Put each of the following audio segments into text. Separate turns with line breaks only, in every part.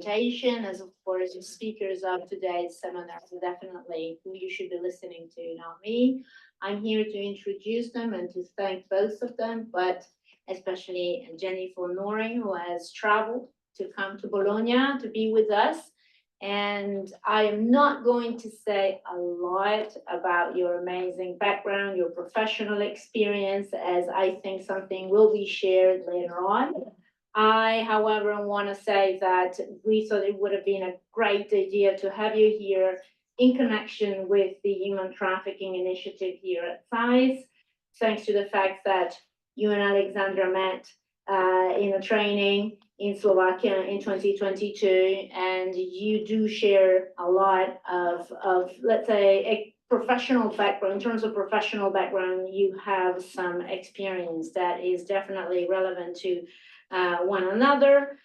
presentation. As of course, the speakers of today's seminar are definitely who you should be listening to, not me. I'm here to introduce them and to thank both of them, but especially Jenny for Knorring, who has traveled to come to Bologna to be with us. And I am not going to say a lot about your amazing background, your professional experience, as I think something will be shared later on. I, however, want to say that we thought it would have been a great idea to have you here in connection with the Human Trafficking Initiative here at SAIS, thanks to the fact that you and Alexandra met in a training in Slovakia in 2022, and you do share a lot of let's say, a professional background. In terms of professional background, you have some experience that is definitely relevant to one another.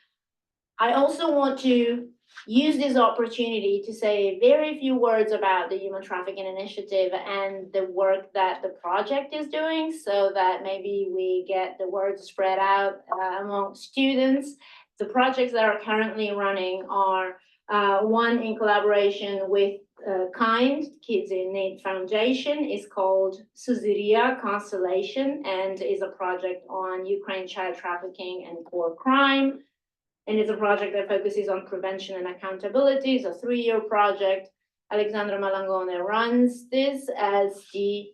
I also want to use this opportunity to say very few words about the Human Trafficking Initiative and the work that the project is doing, so that maybe we get the word spread out among students. The projects that are currently running are one in collaboration with KIND, Kids in Need Foundation, is called Suziria Constellation, and is a project on Ukraine child trafficking and core crime. And it's a project that focuses on prevention and accountability. It's a 3-year project. Alexandra Malangone runs this as the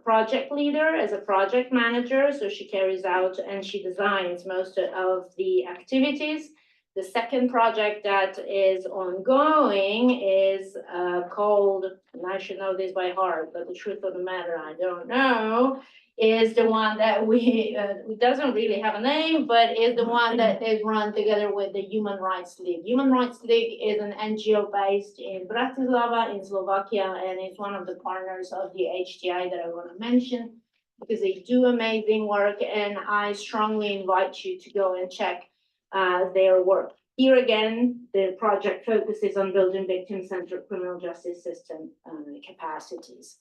project leader, as a project manager. So she carries out and she designs most of the activities. The second project that is ongoing is called, and I should know this by heart, but the truth of the matter, I don't know, is the one that it doesn't really have a name, but is the one that is run together with the Human Rights League. Human Rights League is an NGO based in Bratislava in Slovakia, and it's one of the partners of the HTI that I want to mention, because they do amazing work, and I strongly invite you to go and check their work. Here again, the project focuses on building victim-centered criminal justice system capacities.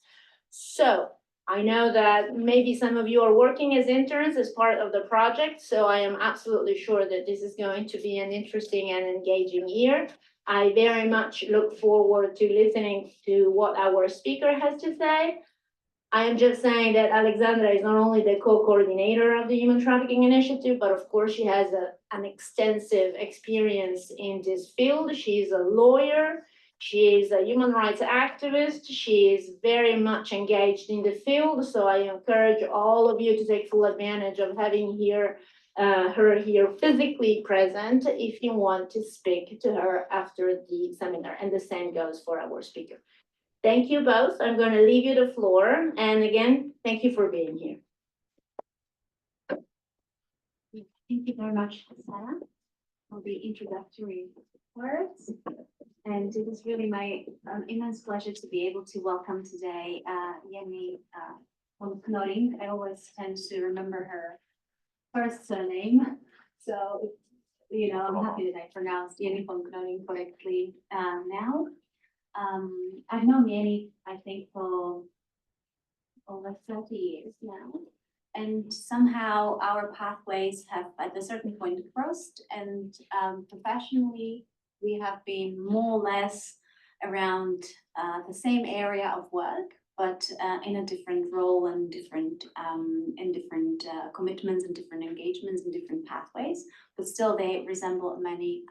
So I know that maybe some of you are working as interns as part of the project, so I am absolutely sure that this is going to be an interesting and engaging year. I very much look forward to listening to what our speaker has to say. I am just saying that Alexandra is not only the co-coordinator of the Human Trafficking Initiative, but of course she has an extensive experience in this field. She's a lawyer. She is a human rights activist. She is very much engaged in the field. So I encourage all of you to take full advantage of having her here physically present if you want to speak to her after the seminar. And the same goes for our speaker. Thank you both. I'm going to leave you the floor. And again, thank you for being here.
Thank you very much, Sarah, for the introductory words. And it is really my immense pleasure to be able to welcome today Jenny from Knorring. I always tend to remember her first surname. So, you know, I'm happy that I pronounced Jenny from Knorring correctly now. I've known Jenny, I think, for over 30 years now. And somehow our pathways have at a certain point crossed, and professionally, we have been more or less around the same area of work, but in a different role and different commitments and different engagements and different pathways. But still, they resemble many,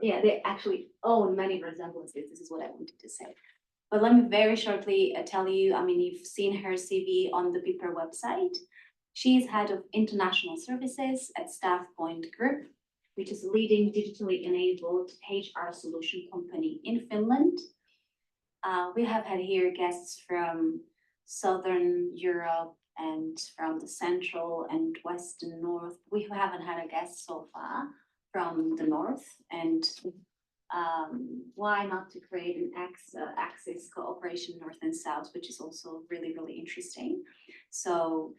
they actually own many resemblances. This is what I wanted to say. But let me very shortly tell you. I mean, you've seen her CV on the BIPER website. She is head of international services at StaffPoint Group, which is a leading digitally enabled HR solution company in Finland. We have had here guests from Southern Europe and from the Central and Western North. We haven't had a guest so far from the North, and why not to create an axis cooperation North and South, which is also really, really interesting. So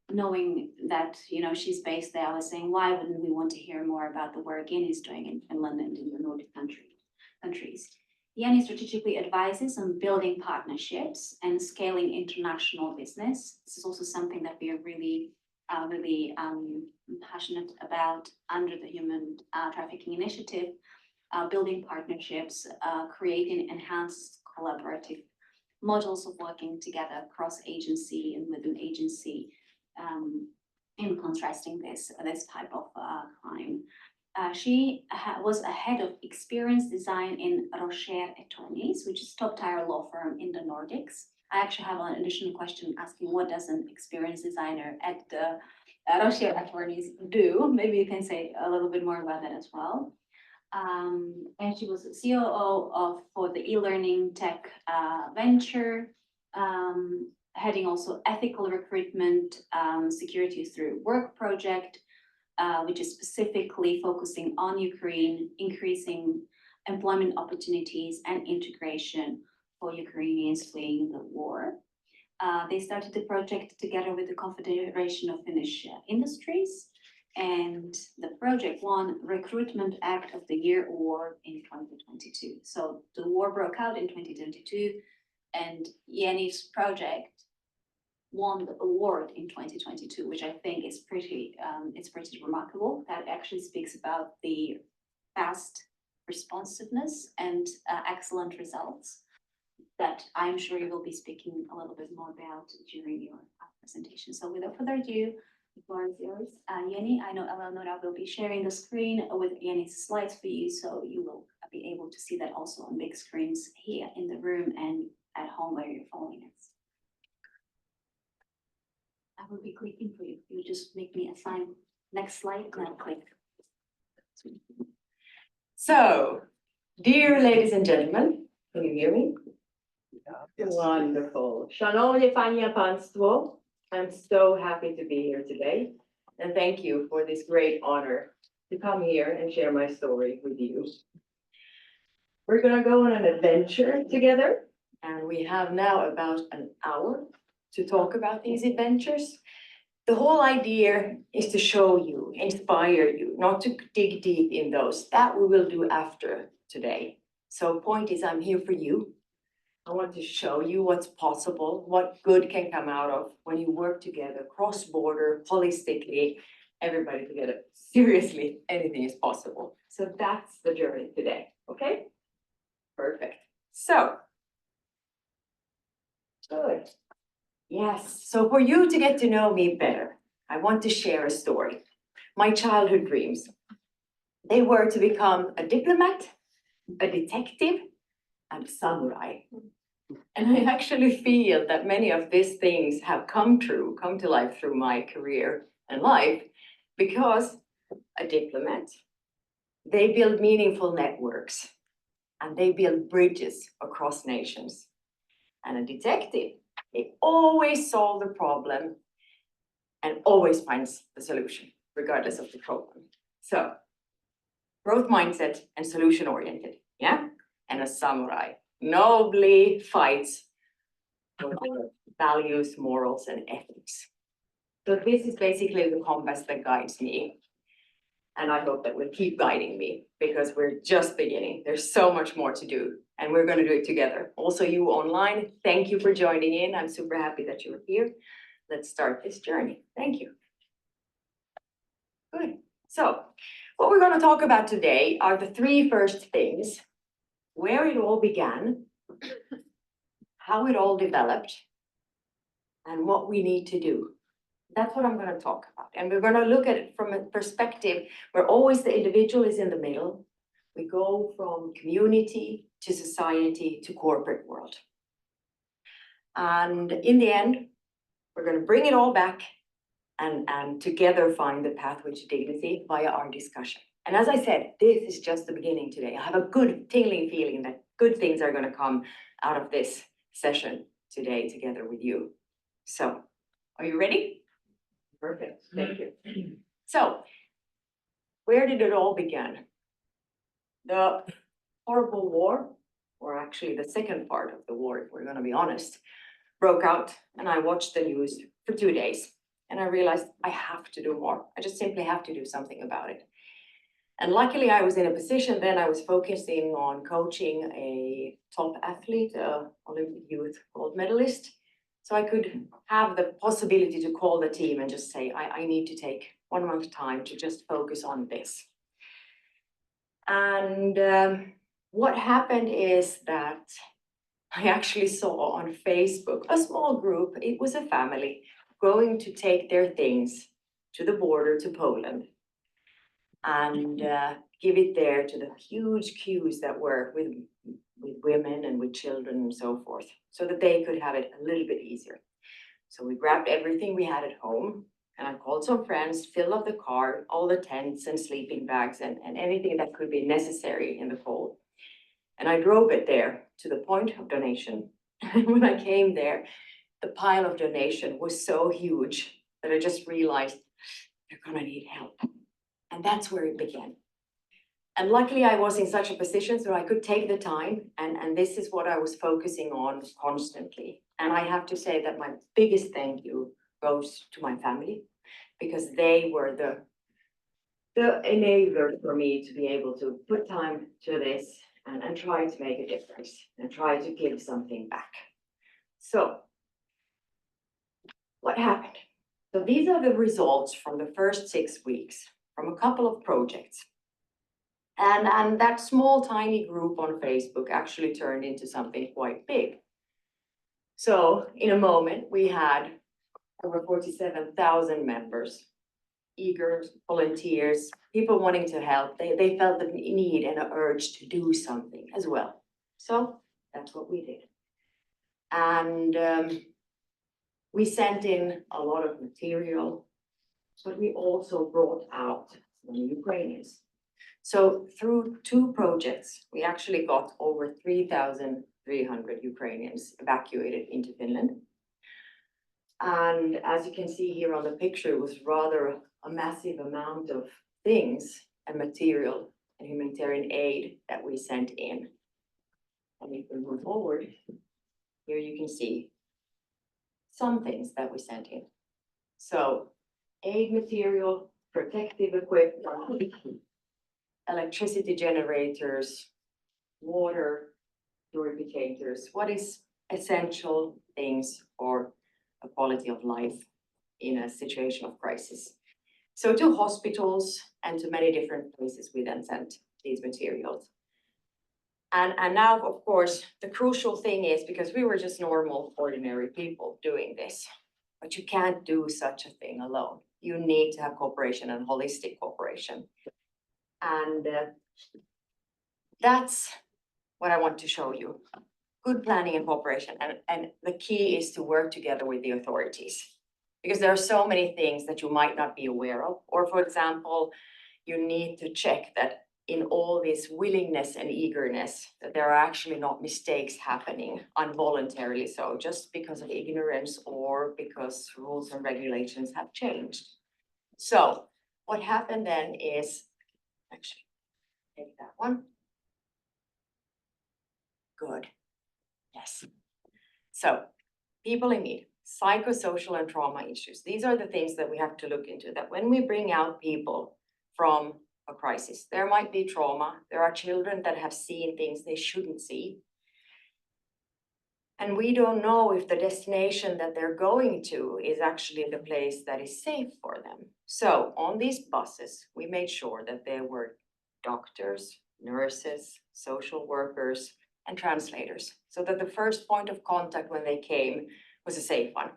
knowing that, you know, she's based there, I was saying, why wouldn't we want to hear more about the work Jenny is doing in Finland and in the Nordic countries? Jenny strategically advises on building partnerships and scaling international business. This is also something that we are really really passionate about under the Human Trafficking Initiative, building partnerships, creating enhanced collaborative models of working together across agency and within agency, in contrasting this type of crime. She was a head of experience design in Rocher Attorneys, which is top tier law firm in the Nordics. I actually have an additional question asking what does an experience designer at the Rocher Attorneys do? Maybe you can say a little bit more about that as well. And she was a COO for the e-learning tech venture, heading also ethical recruitment, security through work project, which is specifically focusing on Ukraine, increasing employment opportunities and integration for Ukrainians fleeing the war. They started the project together with the Confederation of Finnish Industries, and the project won Recruitment Act of the Year award in 2022. So the war broke out in 2022, and Jenny's project won the award in 2022, which I think is pretty remarkable. That actually speaks about the fast responsiveness and excellent results that I'm sure you will be speaking a little bit more about during your presentation. So without further ado, the floor is yours. Jenny, I know Eleonora will be sharing the screen with Jenny's slides for you, so you will be able to see that also on big screens here in the room and at home where you're following us. I will be clicking for you. You just make me a sign. Next slide, and I'll click.
So, dear ladies and gentlemen, can you hear me?
Yes.
Wonderful. Szanowni Panie Państwo, I'm so happy to be here today. And thank you for this great honor to come here and share my story with you. We're gonna go on an adventure together, and we have now about an hour to talk about these adventures. The whole idea is to show you, inspire you, not to dig deep in those. That we will do after today. So point is, I'm here for you. I want to show you what's possible, what good can come out of when you work together, cross-border, holistically, everybody together. Seriously, anything is possible. So that's the journey today, okay? Perfect. So, good. Yes, so for you to get to know me better, I want to share a story. My childhood dreams. They were to become a diplomat, a detective, and a samurai. And I actually feel that many of these things have come to life through my career and life, because a diplomat, they build meaningful networks and they build bridges across nations. And a detective, they always solve the problem and always finds the solution, regardless of the problem. So, growth mindset and solution oriented, yeah? And a samurai nobly fights for their values, morals, and ethics. So this is basically the compass that guides me. And I hope that will keep guiding me, because we're just beginning. There's so much more to do, and we're going to do it together. Also, you online, thank you for joining in. I'm super happy that you're here. Let's start this journey. Thank you. Good. So, what we're going to talk about today are the three first things: where it all began, how it all developed, and what we need to do. That's what I'm going to talk about. And we're going to look at it from a perspective where always the individual is in the middle. We go from community to society to corporate world. And in the end, we're going to bring it all back and together find the pathway to dignity via our discussion. And as I said, this is just the beginning today. I have a good tingling feeling that good things are going to come out of this session today together with you. So, are you ready? Perfect, thank you. So, where did it all begin? The horrible war, or actually the second part of the war, if we're going to be honest, broke out, and I watched the news for 2 days, and I realized I have to do more. I just simply have to do something about it. And luckily, I was in a position then. I was focusing on coaching a top athlete, Olympic youth gold medalist, So I could have the possibility to call the team and just say, I need to take 1 month time to just focus on this. And what happened is that I actually saw on Facebook a small group, it was a family, going to take their things to the border to Poland and give it there to the huge queues that were with women and with children and so forth, so that they could have it a little bit easier. So we grabbed everything we had at home, and I called some friends, filled up the car, all the tents and sleeping bags and anything that could be necessary in the cold. And I drove it there to the point of donation. And when I came there, the pile of donation was so huge that I just realized they're gonna need help. And that's where it began. And luckily I was in such a position so I could take the time, and this is what I was focusing on constantly. And I have to say that my biggest thank you goes to my family, because they were the enabler for me to be able to put time to this and try to make a difference and try to give something back. So what happened? So these are the results from the first 6 weeks from a couple of projects. And that small tiny group on Facebook actually turned into something quite big. So in a moment, we had over 47,000 members, eager volunteers, people wanting to help. They felt the need and an urge to do something as well. So that's what we did. And we sent in a lot of material, but we also brought out the Ukrainians. So through 2 projects, we actually got over 3,300 Ukrainians evacuated into Finland. And as you can see here on the picture, it was rather a massive amount of things and material and humanitarian aid that we sent in. And if we move forward, here you can see some things that we sent in. So aid material, protective equipment, electricity generators, water purificators, what is essential things for a quality of life in a situation of crisis. So to hospitals and to many different places, we then sent these materials. And now, of course, the crucial thing is, because we were just normal, ordinary people doing this, but you can't do such a thing alone. You need to have cooperation and holistic cooperation. And that's what I want to show you. Good planning and cooperation. And the key is to work together with the authorities, because there are so many things that you might not be aware of. Or for example, you need to check that in all this willingness and eagerness, that there are actually not mistakes happening involuntarily, so just because of ignorance or because rules and regulations have changed. So what happened then is, actually, take that one. Good. Yes. So people in need, psychosocial and trauma issues. These are the things that we have to look into, that when we bring out people from a crisis, there might be trauma. There are children that have seen things they shouldn't see. And we don't know if the destination that they're going to is actually the place that is safe for them. So on these buses, we made sure that there were doctors, nurses, social workers, and translators, so that the first point of contact when they came was a safe one,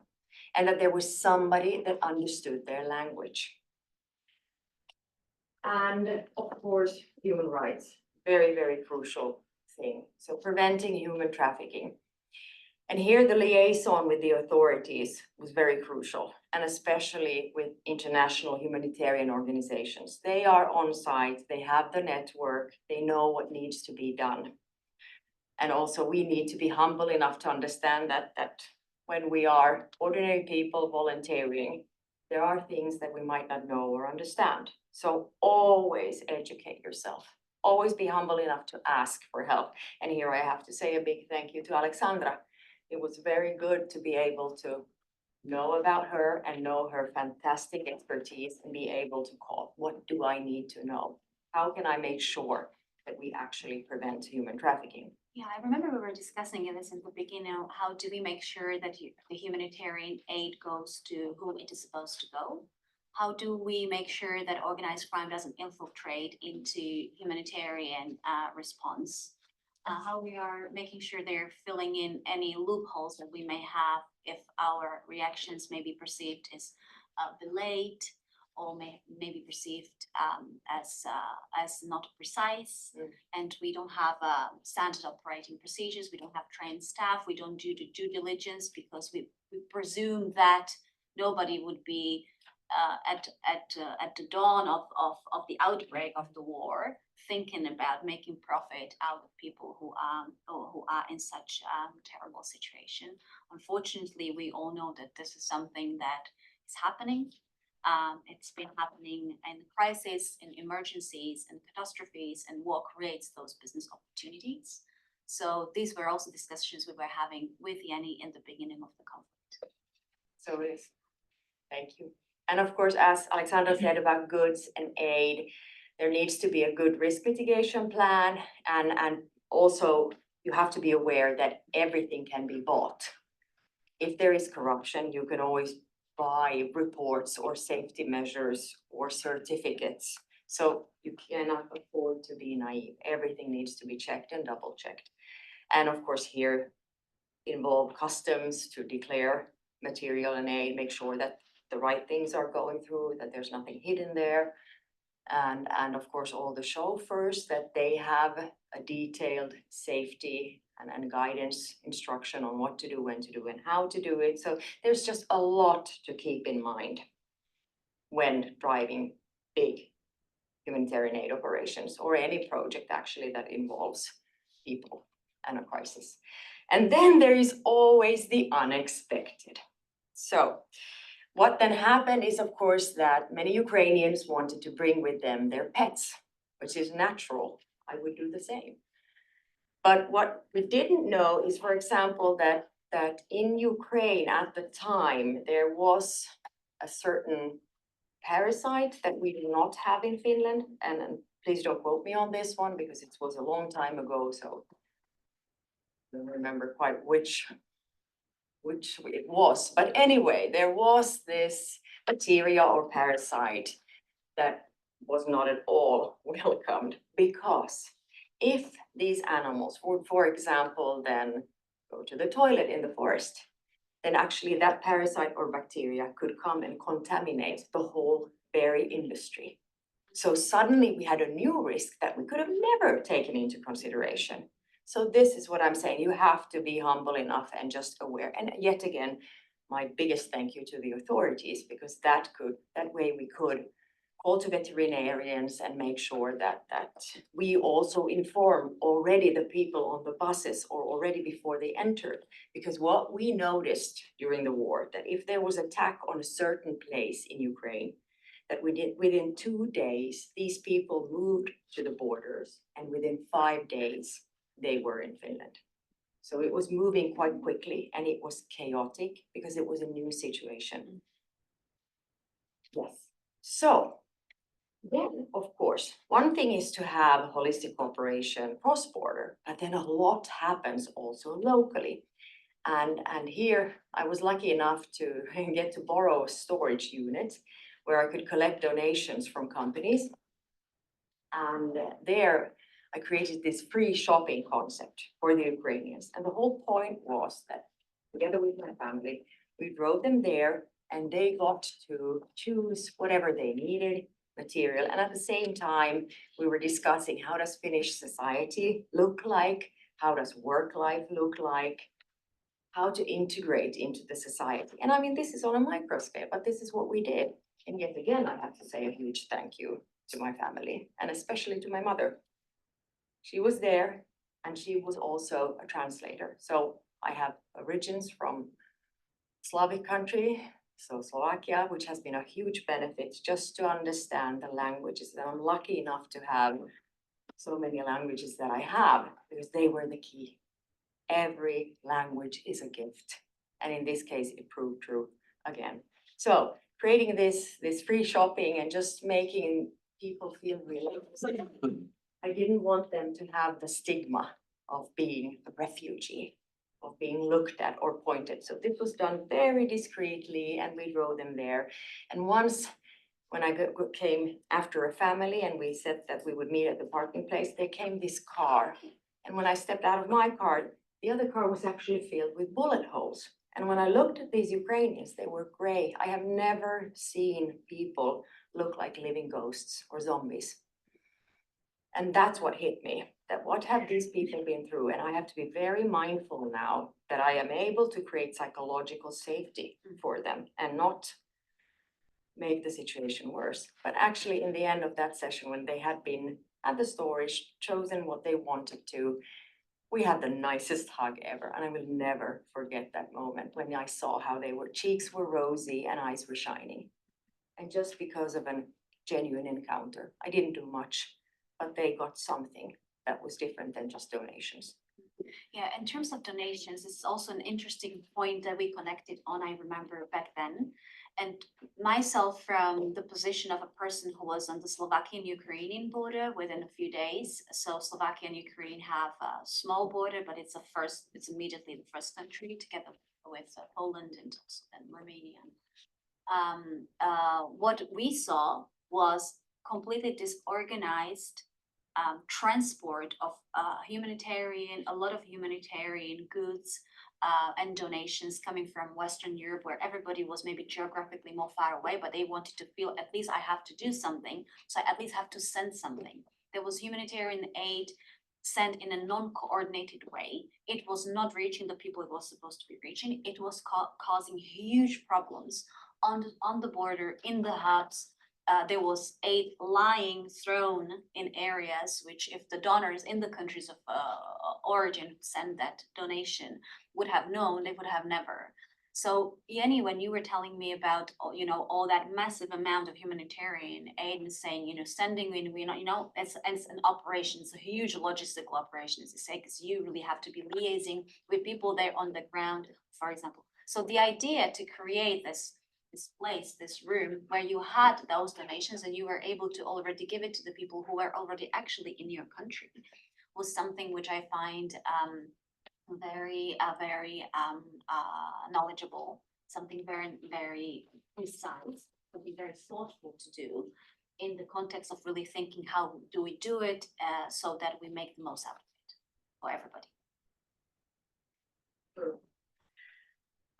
and that there was somebody that understood their language. And of course, human rights, very, very crucial thing. So preventing human trafficking. And here the liaison with the authorities was very crucial, and especially with international humanitarian organizations. They are on site, they have the network, they know what needs to be done. And also we need to be humble enough to understand that when we are ordinary people volunteering, there are things that we might not know or understand. So always educate yourself. Always be humble enough to ask for help. And here I have to say a big thank you to Alexandra. It was very good to be able to know about her and know her fantastic expertise and be able to call, what do I need to know? How can I make sure that we actually prevent human trafficking?
Yeah, I remember we were discussing this in the beginning, how do we make sure that the humanitarian aid goes to whom it is supposed to go? How do we make sure that organized crime doesn't infiltrate into humanitarian response? How we are making sure they're filling in any loopholes that we may have if our reactions may be perceived as delayed or may be perceived as not precise. And we don't have standard operating procedures, we don't have trained staff, we don't do the due diligence because we presume that nobody would be at the dawn of the outbreak of the war thinking about making profit out of people who are in such terrible situation. Unfortunately, we all know that this is something that is happening. It's been happening in crises, in emergencies, and catastrophes, and war creates those business opportunities. So these were also discussions we were having with Jenny in the beginning of the conflict.
So it is. Thank you. And of course, as Alexandra said about goods and aid, there needs to be a good risk mitigation plan, and also you have to be aware that everything can be bought. If there is corruption, you can always buy reports or safety measures or certificates. So you cannot afford to be naive. Everything needs to be checked and double checked. And of course here involve customs to declare material and aid, make sure that the right things are going through, that there's nothing hidden there. And of course, all the chauffeurs, that they have a detailed safety and guidance instruction on what to do, when to do, and how to do it. So there's just a lot to keep in mind when driving big humanitarian aid operations or any project actually that involves people and a crisis. And then there is always the unexpected. So what then happened is, of course, that many Ukrainians wanted to bring with them their pets, which is natural. I would do the same. But what we didn't know is, for example, that in Ukraine at the time, there was a certain parasite that we do not have in Finland. And please don't quote me on this one because it was a long time ago, so I don't remember quite which it was. But anyway, there was this bacteria or parasite that was not at all welcomed, because if these animals would, for example, then go to the toilet in the forest, then actually that parasite or bacteria could come and contaminate the whole berry industry. So suddenly we had a new risk that we could have never taken into consideration. So this is what I'm saying, you have to be humble enough and just aware. And yet again, my biggest thank you to the authorities, because that way we could call to veterinarians and make sure that we also inform already the people on the buses or already before they entered. Because what we noticed during the war, that if there was attack on a certain place in Ukraine, that within 2 days, these people moved to the borders, and within 5 days, they were in Finland. So it was moving quite quickly, and it was chaotic because it was a new situation. Yes. So then, of course, one thing is to have holistic cooperation cross-border, but then a lot happens also locally. And here I was lucky enough to get to borrow a storage unit where I could collect donations from companies. And there I created this free shopping concept for the Ukrainians. And the whole point was that together with my family, we drove them there and they got to choose whatever they needed, material. And at the same time, we were discussing, how does Finnish society look like? How does work life look like? How to integrate into the society. And I mean, this is on a micro scale, but this is what we did. And yet again, I have to say a huge thank you to my family, and especially to my mother. She was there, and she was also a translator. So I have origins from Slavic country, so Slovakia, which has been a huge benefit just to understand the languages. And I'm lucky enough to have so many languages that I have, because they were the key. Every language is a gift. And in this case, it proved true again. So creating this free shopping and just making people feel relaxed. I didn't want them to have the stigma of being a refugee, of being looked at or pointed. So this was done very discreetly and we drove them there. And once when I came after a family and we said that we would meet at the parking place, there came this car. And when I stepped out of my car, the other car was actually filled with bullet holes. And when I looked at these Ukrainians, they were gray. I have never seen people look like living ghosts or zombies. And that's what hit me, that what have these people been through? And I have to be very mindful now that I am able to create psychological safety for them and not make the situation worse. But actually in the end of that session, when they had been at the storage, chosen what they wanted to, we had the nicest hug ever. And I will never forget that moment when I saw how cheeks were rosy and eyes were shining. And just because of a genuine encounter, I didn't do much, but they got something that was different than just donations.
Yeah, in terms of donations, it's also an interesting point that we connected on, I remember back then. And myself from the position of a person who was on the Slovakian-Ukrainian border within a few days. So Slovakia and Ukraine have a small border, but it's immediately the first country together with Poland and Romania. What we saw was completely disorganized transport of a lot of humanitarian goods and donations coming from Western Europe, where everybody was maybe geographically more far away, but they wanted to feel at least I have to do something, so I at least have to send something. There was humanitarian aid sent in a non-coordinated way. It was not reaching the people it was supposed to be reaching. It was causing huge problems on the border, in the hubs. There was aid lying thrown in areas which, if the donors in the countries of origin who sent that donation would have known, they would have never. So Jenny, when you were telling me about all that massive amount of humanitarian aid and saying sending in, it's an operation, it's a huge logistical operation, as you say, because you really have to be liaising with people there on the ground, for example. So the idea to create this place, this room where you had those donations and you were able to already give it to the people who were already actually in your country was something which I find very knowledgeable, something very, very precise, something very thoughtful to do in the context of really thinking how do we do it so that we make the most out of it for everybody.
True.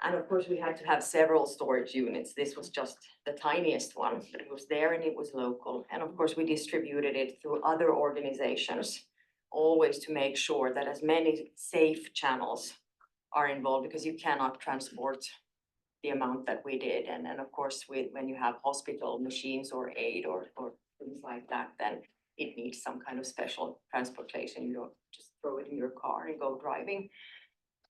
And of course, we had to have several storage units. This was just the tiniest one, but it was there and it was local. And of course, we distributed it through other organizations, always to make sure that as many safe channels are involved, because you cannot transport the amount that we did. And then of course, when you have hospital machines or aid or things like that, then it needs some kind of special transportation. You don't just throw it in your car and go driving.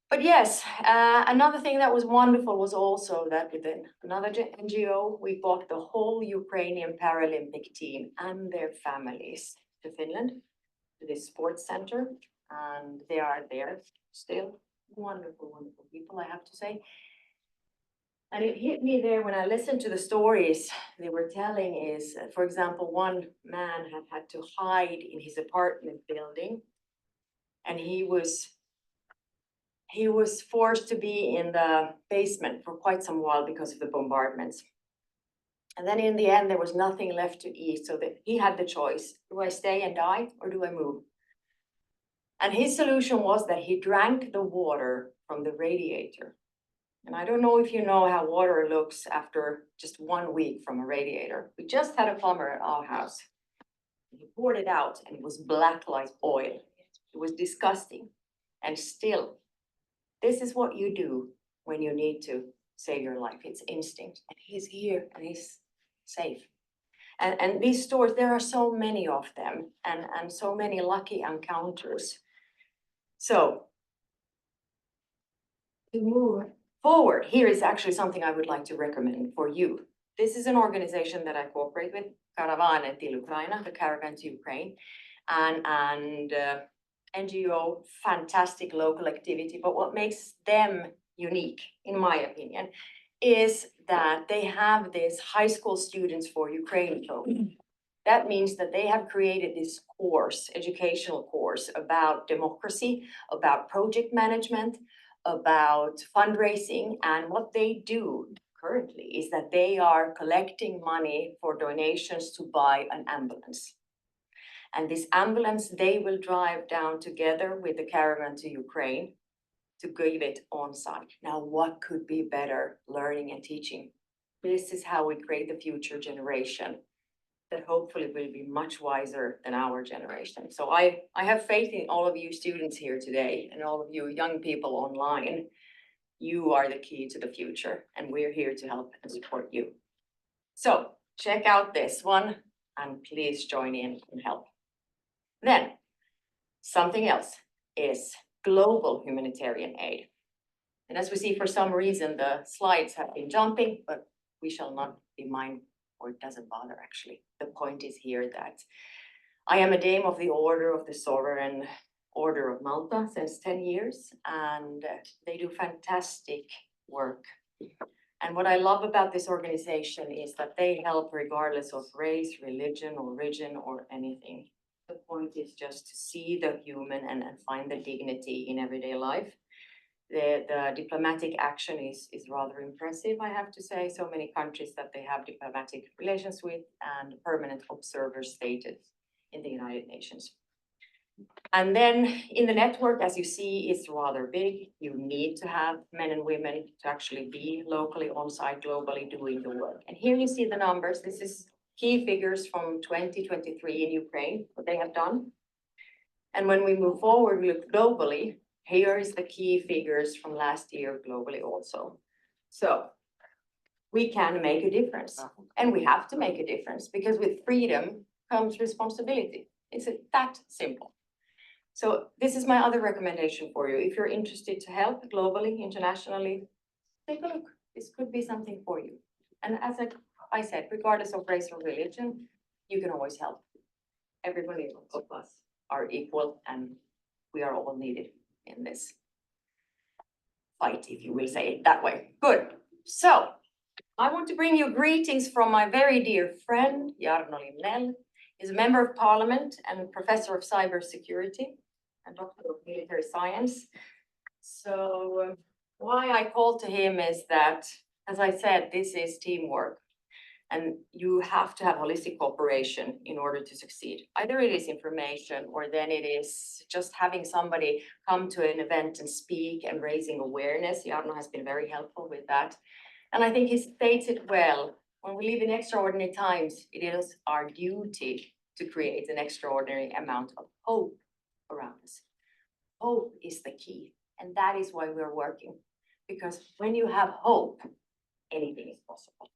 But yes, another thing that was wonderful was also that within another NGO, we brought the whole Ukrainian Paralympic team and their families to Finland, to this sports center, and they are there still. Wonderful, wonderful people, I have to say. And it hit me there when I listened to the stories they were telling is, for example, one man had to hide in his apartment building, and he was forced to be in the basement for quite some while because of the bombardments. And then in the end, there was nothing left to eat, so that he had the choice. Do I stay and die or do I move? And his solution was that he drank the water from the radiator. And I don't know if you know how water looks after just 1 week from a radiator. We just had a plumber at our house. He poured it out and it was black like oil. It was disgusting. And still, this is what you do when you need to save your life. It's instinct. And he's here and he's safe. And these stories, there are so many of them and so many lucky encounters. So to move forward, here is actually something I would like to recommend for you. This is an organization that I cooperate with, Caravane till Ukraina, the Caravan to Ukraine, and NGO, fantastic local activity. But what makes them unique, in my opinion, is that they have this high school students for Ukraine program. That means that they have created this course, educational course about democracy, about project management, about fundraising. And what they do currently is that they are collecting money for donations to buy an ambulance. And this ambulance, they will drive down together with the caravan to Ukraine to give it on site. Now, what could be better learning and teaching? This is how we create the future generation that hopefully will be much wiser than our generation. So I have faith in all of you students here today and all of you young people online. You are the key to the future, and we're here to help and support you. So check out this one and please join in and help. Then something else is global humanitarian aid. And as we see, for some reason, the slides have been jumping, but we shall not be mindful, or it doesn't bother actually. The point is here that I am a Dame of the Order of the Sovereign Order of Malta since 10 years, and they do fantastic work. And what I love about this organization is that they help regardless of race, religion, origin, or anything. The point is just to see the human and find the dignity in everyday life. The diplomatic action is rather impressive, I have to say. So many countries that they have diplomatic relations with and permanent observer status in the United Nations. And then in the network, as you see, it's rather big. You need to have men and women to actually be locally on site, globally doing the work. And here you see the numbers. This is key figures from 2023 in Ukraine, what they have done. And when we move forward, we look globally. Here is the key figures from last year globally also. So we can make a difference, and we have to make a difference, because with freedom comes responsibility. It's that simple. So this is my other recommendation for you. If you're interested to help globally, internationally, take a look. This could be something for you. And as I said, regardless of race or religion, you can always help. Everybody of us are equal, and we are all needed in this fight, if you will say it that way. Good. So I want to bring you greetings from my very dear friend, Jarno Limnell. He's a member of parliament and professor of cybersecurity and doctor of military science. So why I called to him is that, as I said, this is teamwork. And you have to have holistic cooperation in order to succeed. Either it is information, or then it is just having somebody come to an event and speak and raising awareness. Jarno has been very helpful with that. And I think he states it well. When we live in extraordinary times, it is our duty to create an extraordinary amount of hope around us. Hope is the key. And that is why we're working. Because when you have hope, anything is possible.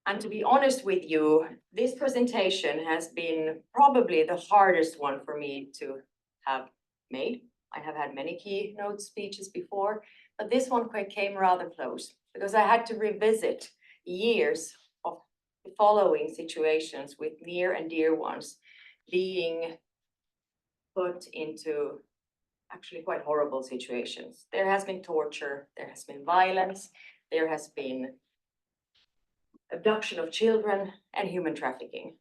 And to be honest with you, this presentation has been probably the hardest one for me to have made. I have had many keynote speeches before, but this one came rather close, because I had to revisit years of the following situations with near and dear ones being put into actually quite horrible situations. There has been torture, there has been violence, there has been abduction of children and human trafficking.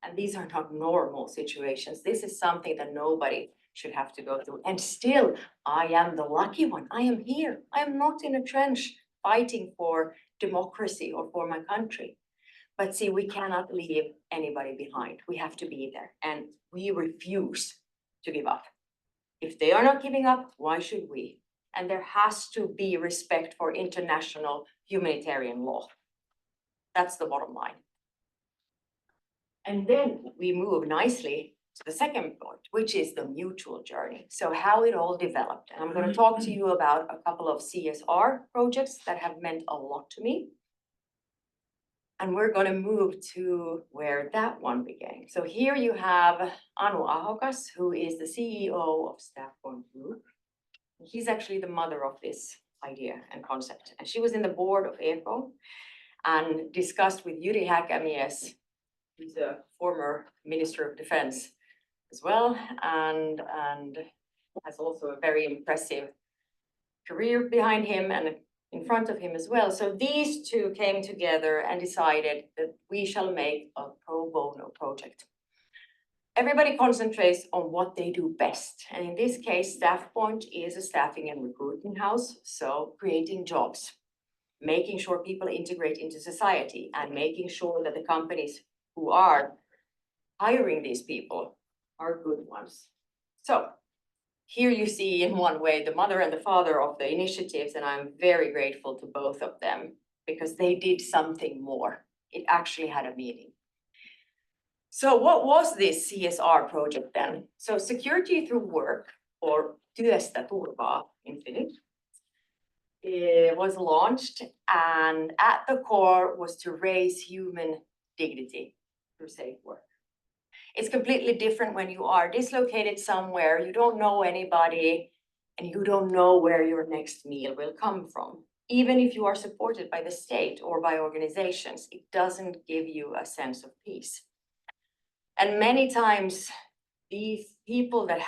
And these are not normal situations. This is something that nobody should have to go through. And still, I am the lucky one. I am here. I am not in a trench fighting for democracy or for my country. But see, we cannot leave anybody behind. We have to be there, and we refuse to give up. If they are not giving up, why should we? And there has to be respect for international humanitarian law. That's the bottom line. And then we move nicely to the second point, which is the mutual journey. So how it all developed. And I'm going to talk to you about a couple of CSR projects that have meant a lot to me. And we're going to move to where that one began. So here you have Anu Ahokas, who is the CEO of StaffPoint Group. She's actually the mother of this idea and concept. And she was in the board of ECO and discussed with Jyri Häkämies, who's a former Minister of Defense as well, and has also a very impressive career behind him. And in front of him as well. So these two came together and decided that we shall make a pro bono project. Everybody concentrates on what they do best. And in this case, StaffPoint is a staffing and recruitment house. So creating jobs, making sure people integrate into society, and making sure that the companies who are hiring these people are good ones. So here you see in one way the mother and the father of the initiatives, and I'm very grateful to both of them because they did something more. It actually had a meaning. So what was this CSR project then? So security through work, or työstä turvaa in Finnish, was launched, and at the core was to raise human dignity through safe work. It's completely different when you are dislocated somewhere, you don't know anybody, and you don't know where your next meal will come from. Even if you are supported by the state or by organizations, it doesn't give you a sense of peace. And many times, these people that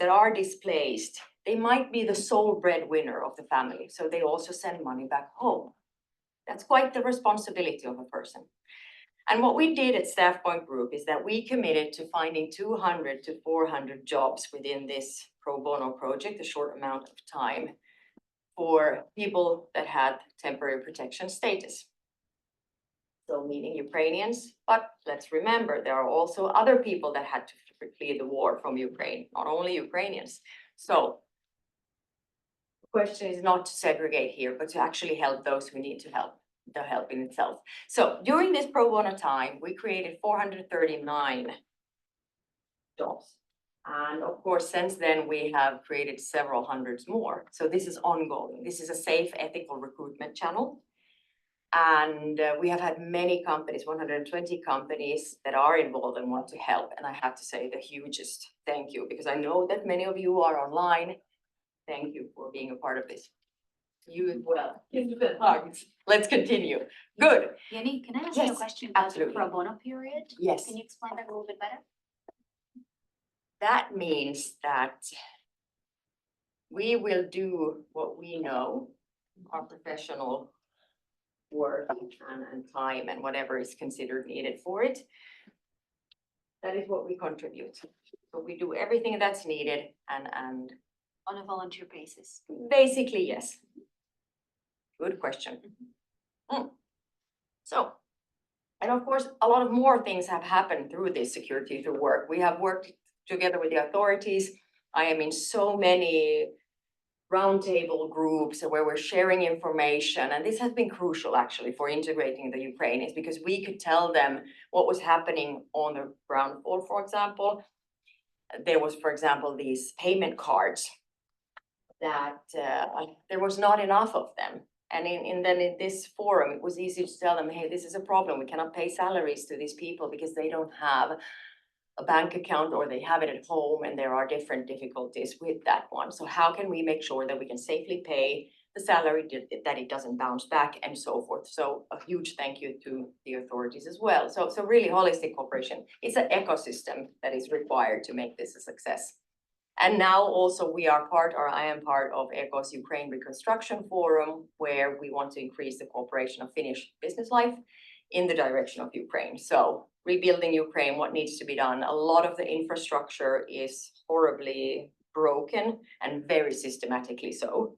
are displaced, they might be the sole breadwinner of the family, so they also send money back home. That's quite the responsibility of a person. And what we did at StaffPoint Group is that we committed to finding 200 to 400 jobs within this pro bono project, a short amount of time, for people that had temporary protection status. So meaning Ukrainians, but let's remember, there are also other people that had to flee the war from Ukraine, not only Ukrainians. So the question is not to segregate here, but to actually help those who need to help, the help in itself. So during this pro bono time, we created 439 jobs. And of course, since then, we have created several hundreds more. So this is ongoing. This is a safe, ethical recruitment channel. And we have had many companies, 120 companies that are involved and want to help. And I have to say the hugest thank you, because I know that many of you are online. Thank you for being a part of this. You as well. Hugs. Let's continue. Good.
Jenny, can I ask you a
Yes,
question about the
absolutely.
pro bono period?
Yes.
Can you explain that a little bit better?
That means that we will do what we know, our professional work and time and whatever is considered needed for it. That is what we contribute. So we do everything that's needed and
On a volunteer basis.
basically, yes. Good question. So, and of course, a lot of more things have happened through this security through work. We have worked together with the authorities. I am in so many roundtable groups where we're sharing information, and this has been crucial actually for integrating the Ukrainians, because we could tell them what was happening on the ground floor. For example, there was, for example, these payment cards that there was not enough of them. And then in this forum, it was easy to tell them, hey, this is a problem. We cannot pay salaries to these people because they don't have a bank account or they have it at home, and there are different difficulties with that one. So how can we make sure that we can safely pay the salary, that it doesn't bounce back, and so forth? So a huge thank you to the authorities as well. So really holistic cooperation. It's an ecosystem that is required to make this a success. And now also we are part, or I am part of ECO's Ukraine Reconstruction Forum, where we want to increase the cooperation of Finnish business life in the direction of Ukraine. So rebuilding Ukraine, what needs to be done? A lot of the infrastructure is horribly broken and very systematically so.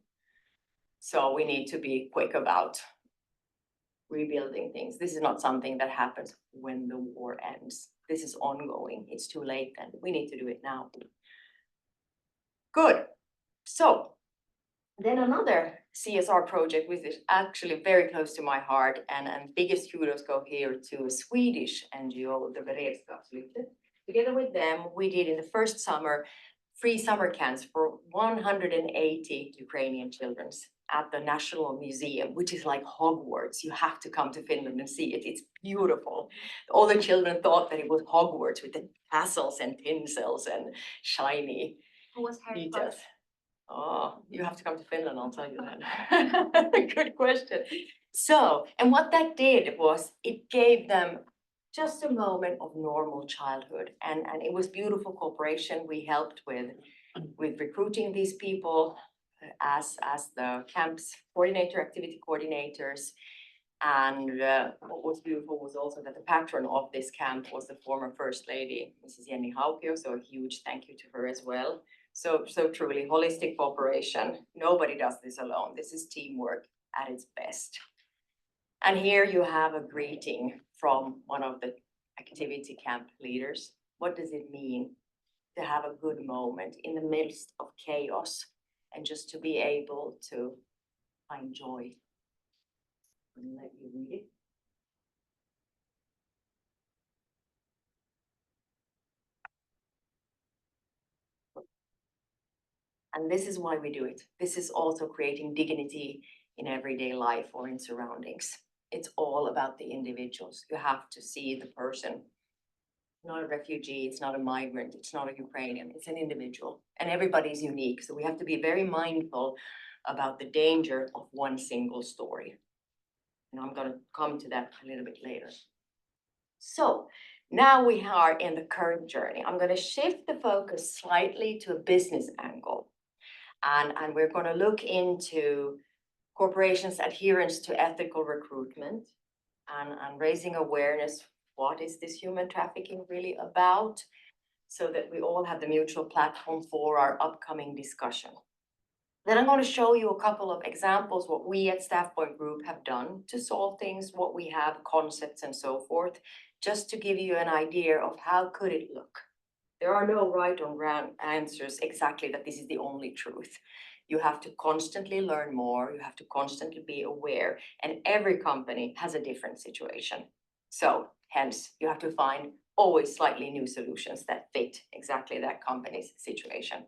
So we need to be quick about rebuilding things. This is not something that happens when the war ends. This is ongoing. It's too late then. We need to do it now. Good. So then another CSR project, which is actually very close to my heart, and biggest kudos go here to a Swedish NGO, the Beredskapslyftet. Together with them, we did in the first summer, free summer camps for 180 Ukrainian children at the National Museum, which is like Hogwarts. You have to come to Finland and see it. It's beautiful. All the children thought that it was Hogwarts with the castles and tinsels and shiny
Who was Harry Potter?
details. Oh, you have to come to Finland, I'll tell you that. Good question. So, and what that did was it gave them just a moment of normal childhood. And it was beautiful cooperation. We helped with recruiting these people as the camp's activity coordinators. And what was beautiful was also that the patron of this camp was the former First Lady, Mrs. Jenny Hopkins, so a huge thank you to her as well. So truly holistic cooperation. Nobody does this alone. This is teamwork at its best. And here you have a greeting from one of the activity camp leaders. What does it mean to have a good moment in the midst of chaos and just to be able to find joy? I'm gonna let you read it. And this is why we do it. This is also creating dignity in everyday life or in surroundings. It's all about the individuals. You have to see the person. Not a refugee, it's not a migrant, it's not a Ukrainian, it's an individual. And everybody's unique. So we have to be very mindful about the danger of one single story. And I'm gonna come to that a little bit later. So now we are in the current journey. I'm gonna shift the focus slightly to a business angle. And we're gonna look into corporations' adherence to ethical recruitment and raising awareness. What is this human trafficking really about? So that we all have the mutual platform for our upcoming discussion. Then I'm going to show you a couple of examples, what we at StaffPoint Group have done to solve things, what we have, concepts and so forth, just to give you an idea of how could it look. There are no right or wrong answers exactly that this is the only truth. You have to constantly learn more, you have to constantly be aware, and every company has a different situation. So hence, you have to find always slightly new solutions that fit exactly that company's situation.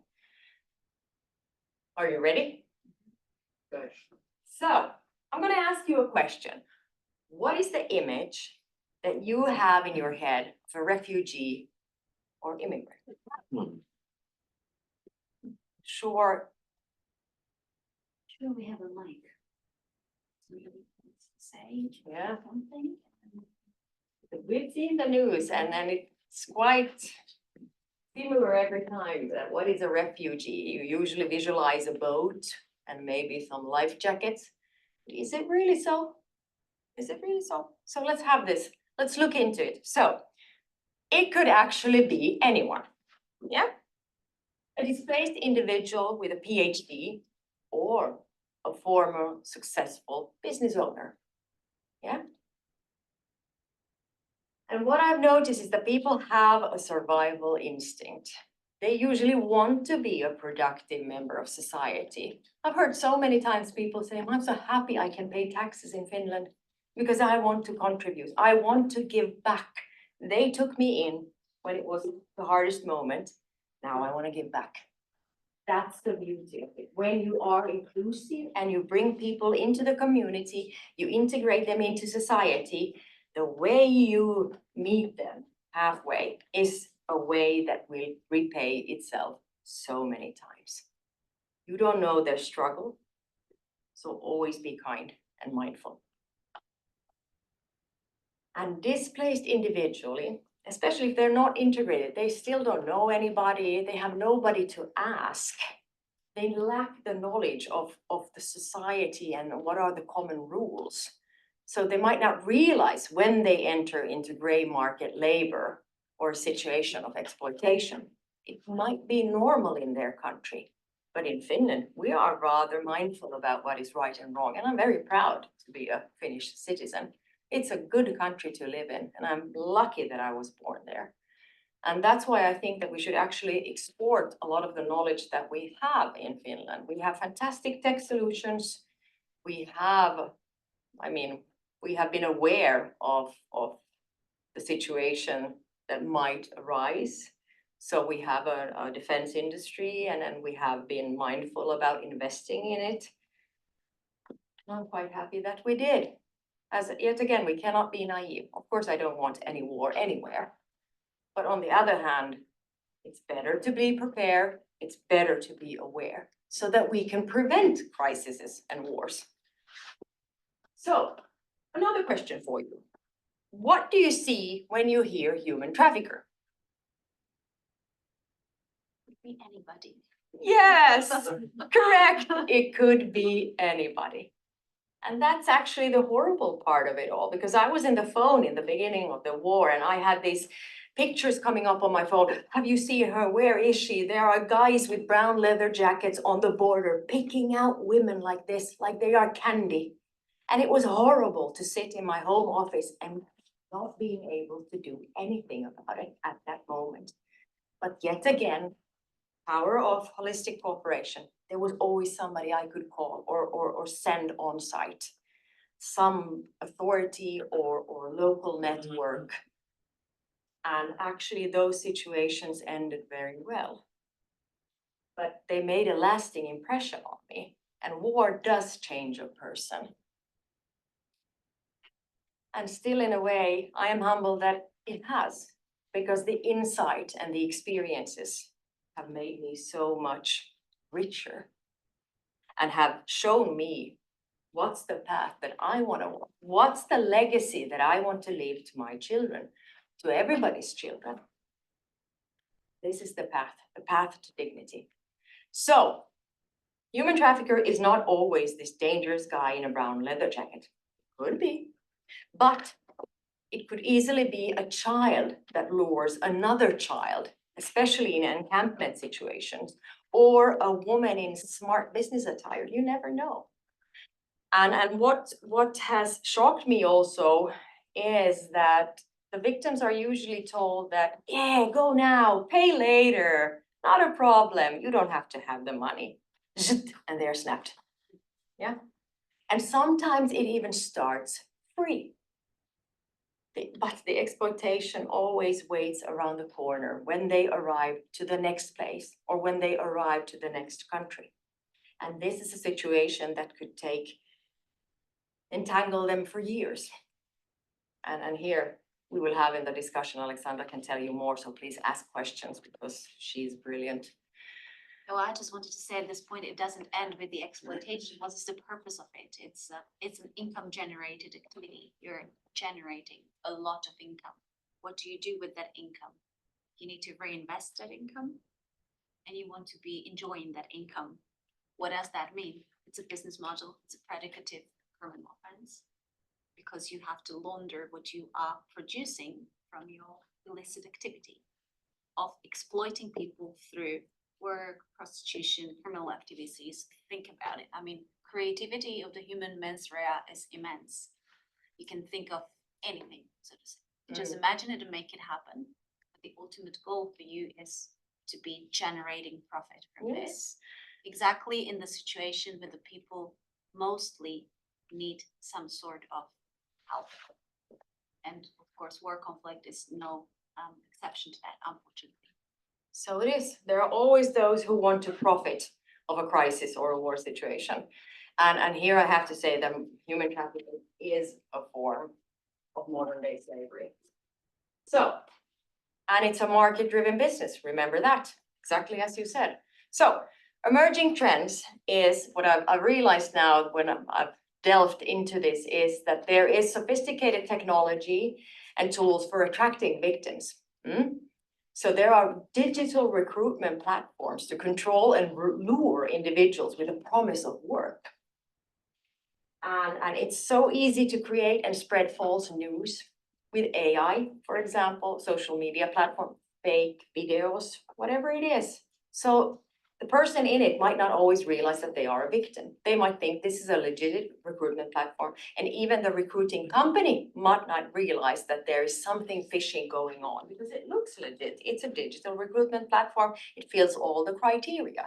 Are you ready? Good. So I'm going to ask you a question. What is the image that you have in your head of a refugee or immigrant? Sure.
Sure, we have a mic. Somebody wants to say
Yeah.
something.
We've seen the news and it's quite similar every time. That what is a refugee? You usually visualize a boat and maybe some life jackets. Is it really so? Is it really so? So let's have this. Let's look into it. So it could actually be anyone. Yeah? A displaced individual with a PhD or a former successful business owner. Yeah? And what I've noticed is that people have a survival instinct. They usually want to be a productive member of society. I've heard so many times people say, I'm so happy I can pay taxes in Finland because I want to contribute. I want to give back. They took me in when it was the hardest moment. Now I want to give back. That's the beauty of it. When you are inclusive and you bring people into the community, you integrate them into society, the way you meet them halfway is a way that will repay itself so many times. You don't know their struggle, so always be kind and mindful. And displaced individually, especially if they're not integrated, they still don't know anybody, they have nobody to ask. They lack the knowledge of the society and what are the common rules. So they might not realize when they enter into gray market labor or a situation of exploitation. It might be normal in their country, but in Finland, we are rather mindful about what is right and wrong. And I'm very proud to be a Finnish citizen. It's a good country to live in, and I'm lucky that I was born there. And that's why I think that we should actually export a lot of the knowledge that we have in Finland. We have fantastic tech solutions. We have been aware of the situation that might arise. So we have a defense industry and we have been mindful about investing in it. I'm quite happy that we did. As yet again, we cannot be naive. Of course, I don't want any war anywhere. But on the other hand, it's better to be prepared. It's better to be aware so that we can prevent crises and wars. So another question for you. What do you see when you hear human trafficker?
Could be anybody.
Yes, correct. It could be anybody. And that's actually the horrible part of it all, because I was in the phone in the beginning of the war and I had these pictures coming up on my phone. Have you seen her? Where is she? There are guys with brown leather jackets on the border picking out women like this, like they are candy. And it was horrible to sit in my home office and not being able to do anything about it at that moment. But yet again, power of holistic cooperation. There was always somebody I could call or send on site, some authority or local network. And actually those situations ended very well. But they made a lasting impression on me. And war does change a person. And still in a way, I am humbled that it has, because the insight and the experiences have made me so much richer and have shown me what's the path that I want to walk, what's the legacy that I want to leave to my children, to everybody's children. This is the path to dignity. So, human trafficker is not always this dangerous guy in a brown leather jacket. Could be, but it could easily be a child that lures another child, especially in encampment situations, or a woman in smart business attire. You never know. And what has shocked me also is that the victims are usually told that, yeah, go now, pay later, not a problem, you don't have to have the money. And they're snapped. Yeah. And sometimes it even starts free. But the exploitation always waits around the corner when they arrive to the next place or when they arrive to the next country. And this is a situation that could entangle them for years. And here we will have in the discussion, Alexandra can tell you more, so please ask questions because she's brilliant.
No, I just wanted to say at this point, it doesn't end with the exploitation. What is the purpose of it? It's an income generated activity. You're generating a lot of income. What do you do with that income? You need to reinvest that income and you want to be enjoying that income. What does that mean? It's a business model. It's a predicative criminal offense because you have to launder what you are producing from your illicit activity of exploiting people through work, prostitution, criminal activities. Think about it. I mean, creativity of the human mens rea is immense. You can think of anything, so to say. Just imagine it and make it happen. But the ultimate goal for you is to be generating profit from this. Exactly in the situation where the people mostly need some sort of help. And of course, war conflict is no exception to that, unfortunately.
So it is. There are always those who want to profit of a crisis or a war situation. And here I have to say that human trafficking is a form of modern day slavery. So, and it's a market-driven business, remember that, exactly as you said. So, emerging trends is what I've realized now when I've delved into this is that there is sophisticated technology and tools for attracting victims. So there are digital recruitment platforms to control and lure individuals with a promise of work. And it's so easy to create and spread false news with AI, for example, social media platform, fake videos, whatever it is. So the person in it might not always realize that they are a victim. They might think this is a legitimate recruitment platform. And even the recruiting company might not realize that there is something fishy going on because it looks legit. It's a digital recruitment platform. It fills all the criteria.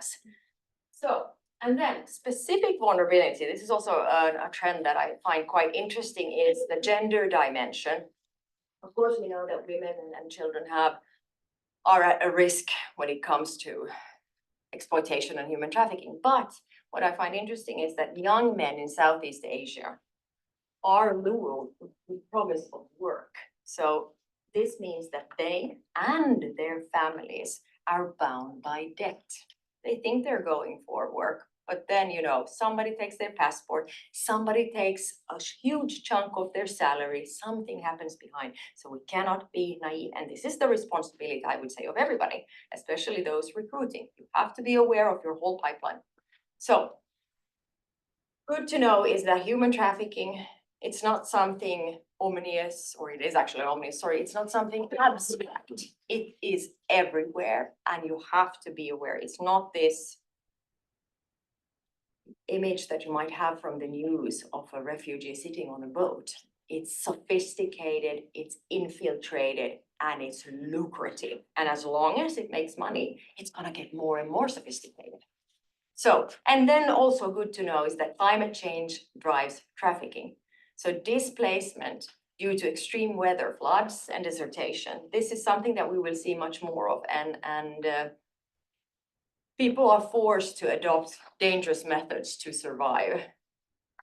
So, and then specific vulnerability. This is also a trend that I find quite interesting is the gender dimension. Of course, we know that women and children are at a risk when it comes to exploitation and human trafficking. But what I find interesting is that young men in Southeast Asia are lured with promise of work. So this means that they and their families are bound by debt. They think they're going for work, But then, somebody takes their passport, somebody takes a huge chunk of their salary, something happens behind. So we cannot be naive. And this is the responsibility, I would say, of everybody, especially those recruiting. You have to be aware of your whole pipeline. So good to know is that human trafficking, it's not something ominous, or it is actually ominous, sorry, it's not something abstract. It is everywhere and you have to be aware. It's not this image that you might have from the news of a refugee sitting on a boat. It's sophisticated, it's infiltrated, and it's lucrative. And as long as it makes money, it's gonna get more and more sophisticated. So, and then also good to know is that climate change drives trafficking. So displacement due to extreme weather, floods and desertation, this is something that we will see much more of, and people are forced to adopt dangerous methods to survive.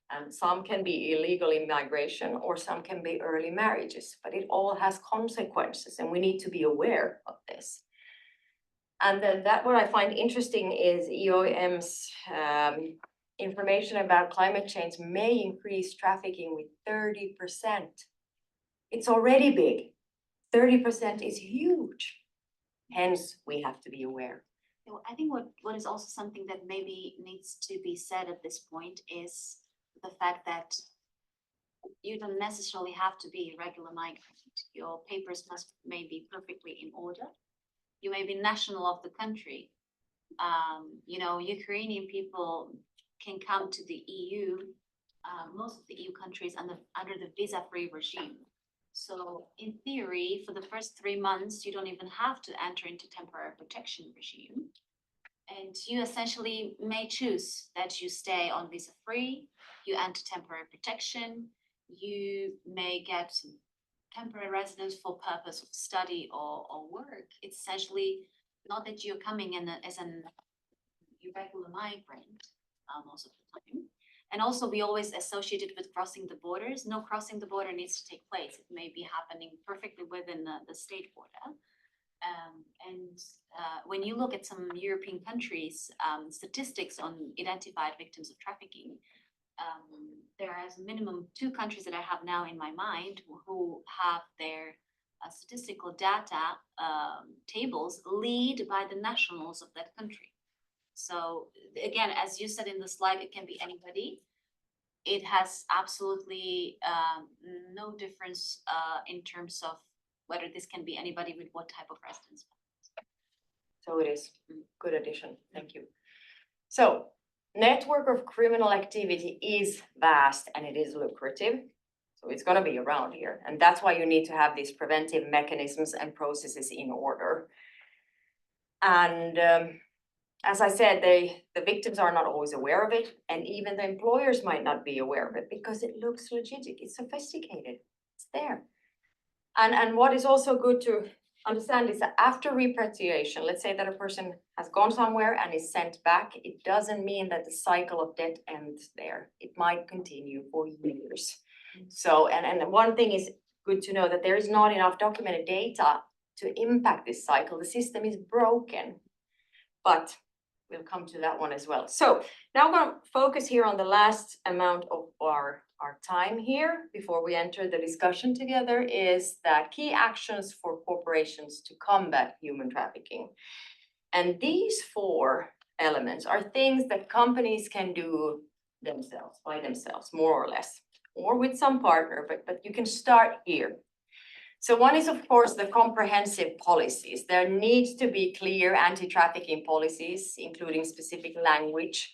And some can be illegal immigration or some can be early marriages, but it all has consequences and we need to be aware of this. And then that what I find interesting is EOM's information about climate change may increase trafficking with 30%. It's already big. 30% is huge. Hence, we have to be aware.
I think what is also something that maybe needs to be said at this point is the fact that you don't necessarily have to be a regular migrant. Your papers must may be perfectly in order. You may be national of the country. Ukrainian people can come to the EU, most of the EU countries under the visa-free regime. So in theory, for the first 3 months, you don't even have to enter into temporary protection regime. And you essentially may choose that you stay on visa-free, you enter temporary protection, you may get some temporary residence for purpose of study or work. It's essentially not that you're coming in as an irregular migrant most of the time. And also we always associate it with crossing the borders. No, crossing the border needs to take place. It may be happening perfectly within the state border. When you look at some European countries, statistics on identified victims of trafficking, there are as a minimum 2 countries that I have now in my mind who have their statistical data tables lead by the nationals of that country. So again, as you said in the slide, it can be anybody. It has absolutely no difference in terms of whether this can be anybody with what type of residence.
So it is good addition. Thank you. So network of criminal activity is vast and it is lucrative. So it's going to be around here. And that's why you need to have these preventive mechanisms and processes in order. And as I said, the victims are not always aware of it. And even the employers might not be aware of it because it looks legit. It's sophisticated. It's there. And what is also good to understand is that after repatriation, let's say that a person has gone somewhere and is sent back, it doesn't mean that the cycle of debt ends there. It might continue for years. So, and one thing is good to know that there is not enough documented data to impact this cycle. The system is broken, but we'll come to that one as well. So now I'm going to focus here on the last amount of our time here before we enter the discussion together is that key actions for corporations to combat human trafficking. And these 4 elements are things that companies can do themselves, by themselves, more or less, or with some partner, but you can start here. So one is, of course, the comprehensive policies. There needs to be clear anti-trafficking policies, including specific language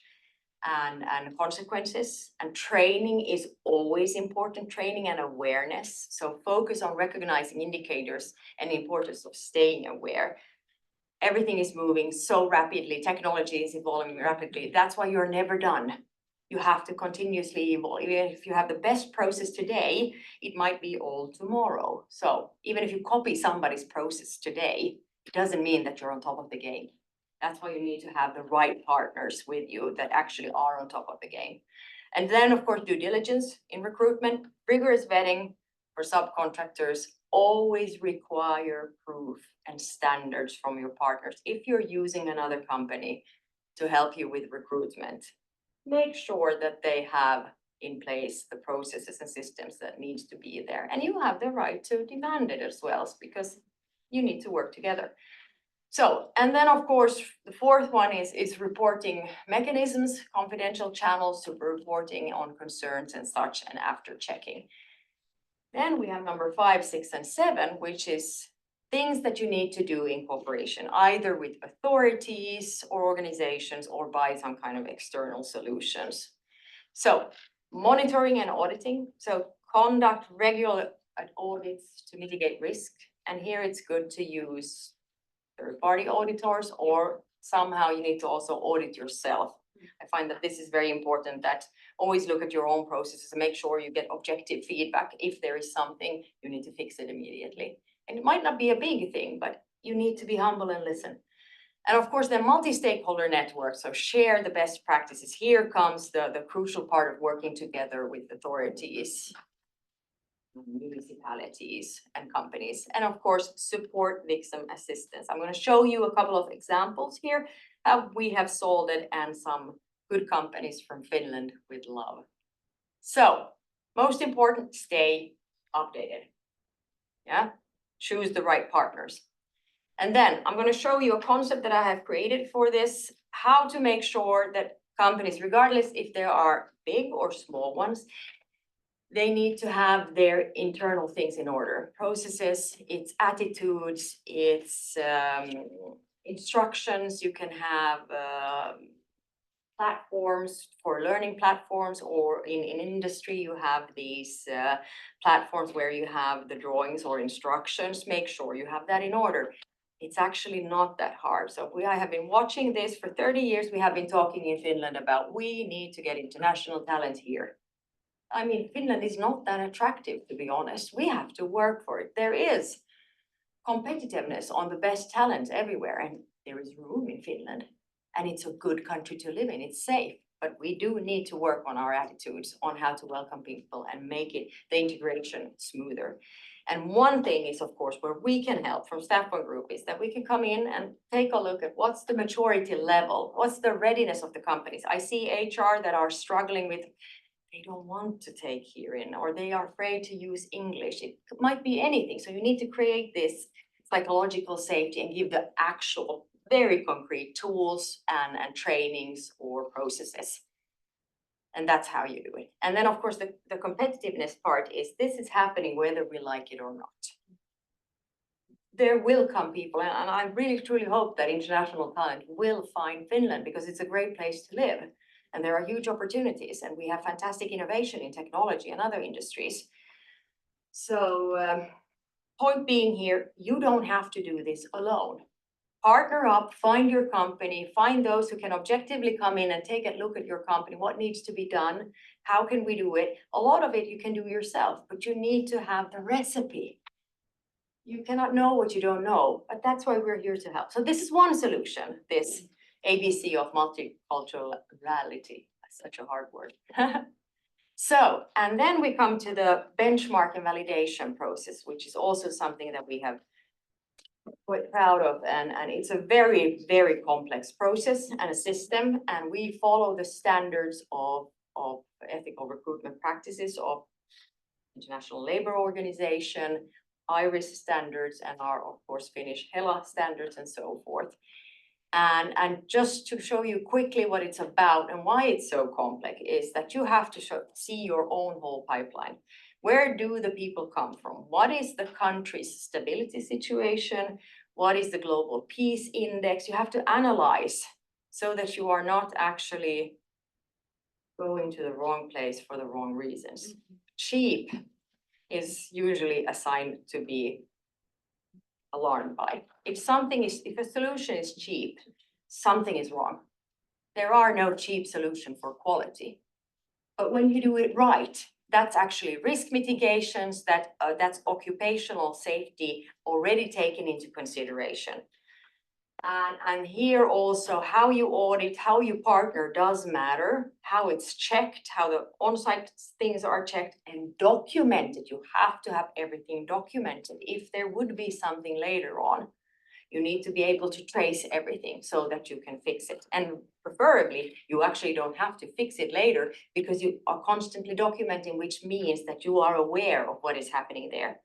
and consequences. And training is always important, training and awareness. So focus on recognizing indicators and the importance of staying aware. Everything is moving so rapidly, technology is evolving rapidly. That's why you're never done. You have to continuously evolve. Even if you have the best process today, it might be old tomorrow. So even if you copy somebody's process today, it doesn't mean that you're on top of the game. That's why you need to have the right partners with you that actually are on top of the game. And then, of course, due diligence in recruitment, rigorous vetting for subcontractors always require proof and standards from your partners. If you're using another company, to help you with recruitment, make sure that they have in place the processes and systems that needs to be there. And you have the right to demand it as well, because you need to work together. So, and then of course, the fourth one is reporting mechanisms, confidential channels to reporting on concerns and such, and after checking. Then we have number 5, 6, and 7, which is things that you need to do in cooperation, either with authorities or organizations or by some kind of external solutions. So monitoring and auditing. So conduct regular audits to mitigate risk. And here it's good to use third-party auditors, or somehow you need to also audit yourself. I find that this is very important, that always look at your own processes and make sure you get objective feedback. If there is something, you need to fix it immediately. And it might not be a big thing, but you need to be humble and listen. And of course, the multi-stakeholder network, so share the best practices. Here comes the crucial part of working together with authorities, municipalities, and companies. And of course, support victim assistance. I'm going to show you a couple of examples here how we have solved it, and some good companies from Finland with love. So most important, stay updated. Yeah, choose the right partners. And then I'm going to show you a concept that I have created for this, how to make sure that companies, regardless if there are big or small ones, they need to have their internal things in order. Processes, it's attitudes, it's instructions. You can have platforms for learning platforms, or in industry, you have these platforms where you have the drawings or instructions. Make sure you have that in order. It's actually not that hard. So I have been watching this for 30 years. We have been talking in Finland about we need to get international talent here. I mean, Finland is not that attractive, to be honest. We have to work for it. There is competitiveness on the best talent everywhere, and there is room in Finland. And it's a good country to live in. It's safe. But we do need to work on our attitudes on how to welcome people and make it the integration smoother. And one thing is, of course, where we can help from StaffPoint Group is that we can come in and take a look at what's the maturity level, what's the readiness of the companies. I see HR that are struggling with, they don't want to take here in, or they are afraid to use English. It might be anything. So you need to create this psychological safety and give the actual very concrete tools and trainings or processes. And that's how you do it. And then of course, the competitiveness part is this is happening whether we like it or not. There will come people, and I really truly hope that international talent will find Finland, because it's a great place to live. And there are huge opportunities, and we have fantastic innovation in technology and other industries. So point being here, you don't have to do this alone. Partner up, find your company, find those who can objectively come in and take a look at your company, what needs to be done, how can we do it? A lot of it you can do yourself, but you need to have the recipe. You cannot know what you don't know, but that's why we're here to help. So this is one solution, this ABC of multiculturality. That's such a hard word. So, and then we come to the benchmark and validation process, which is also something that we have quite proud of, and it's a very, very complex process and a system, and we follow the standards of ethical recruitment practices of International Labour Organization, IRIS standards, and our, of course, Finnish HELA standards, and so forth. And just to show you quickly what it's about and why it's so complex is that you have to see your own whole pipeline. Where do the people come from? What is the country's stability situation? What is the global peace index? You have to analyze so that you are not actually going to the wrong place for the wrong reasons. Mm-hmm. Cheap is usually a sign to be alarmed by. If a solution is cheap, something is wrong. There are no cheap solutions for quality. But when you do it right, that's actually risk mitigations, that's occupational safety already taken into consideration. And here also how you audit, how you partner does matter, how it's checked, how the on-site things are checked and documented. You have to have everything documented if there would be something later on. You need to be able to trace everything so that you can fix it. And preferably, you actually don't have to fix it later because you are constantly documenting, which means that you are aware of what is happening there.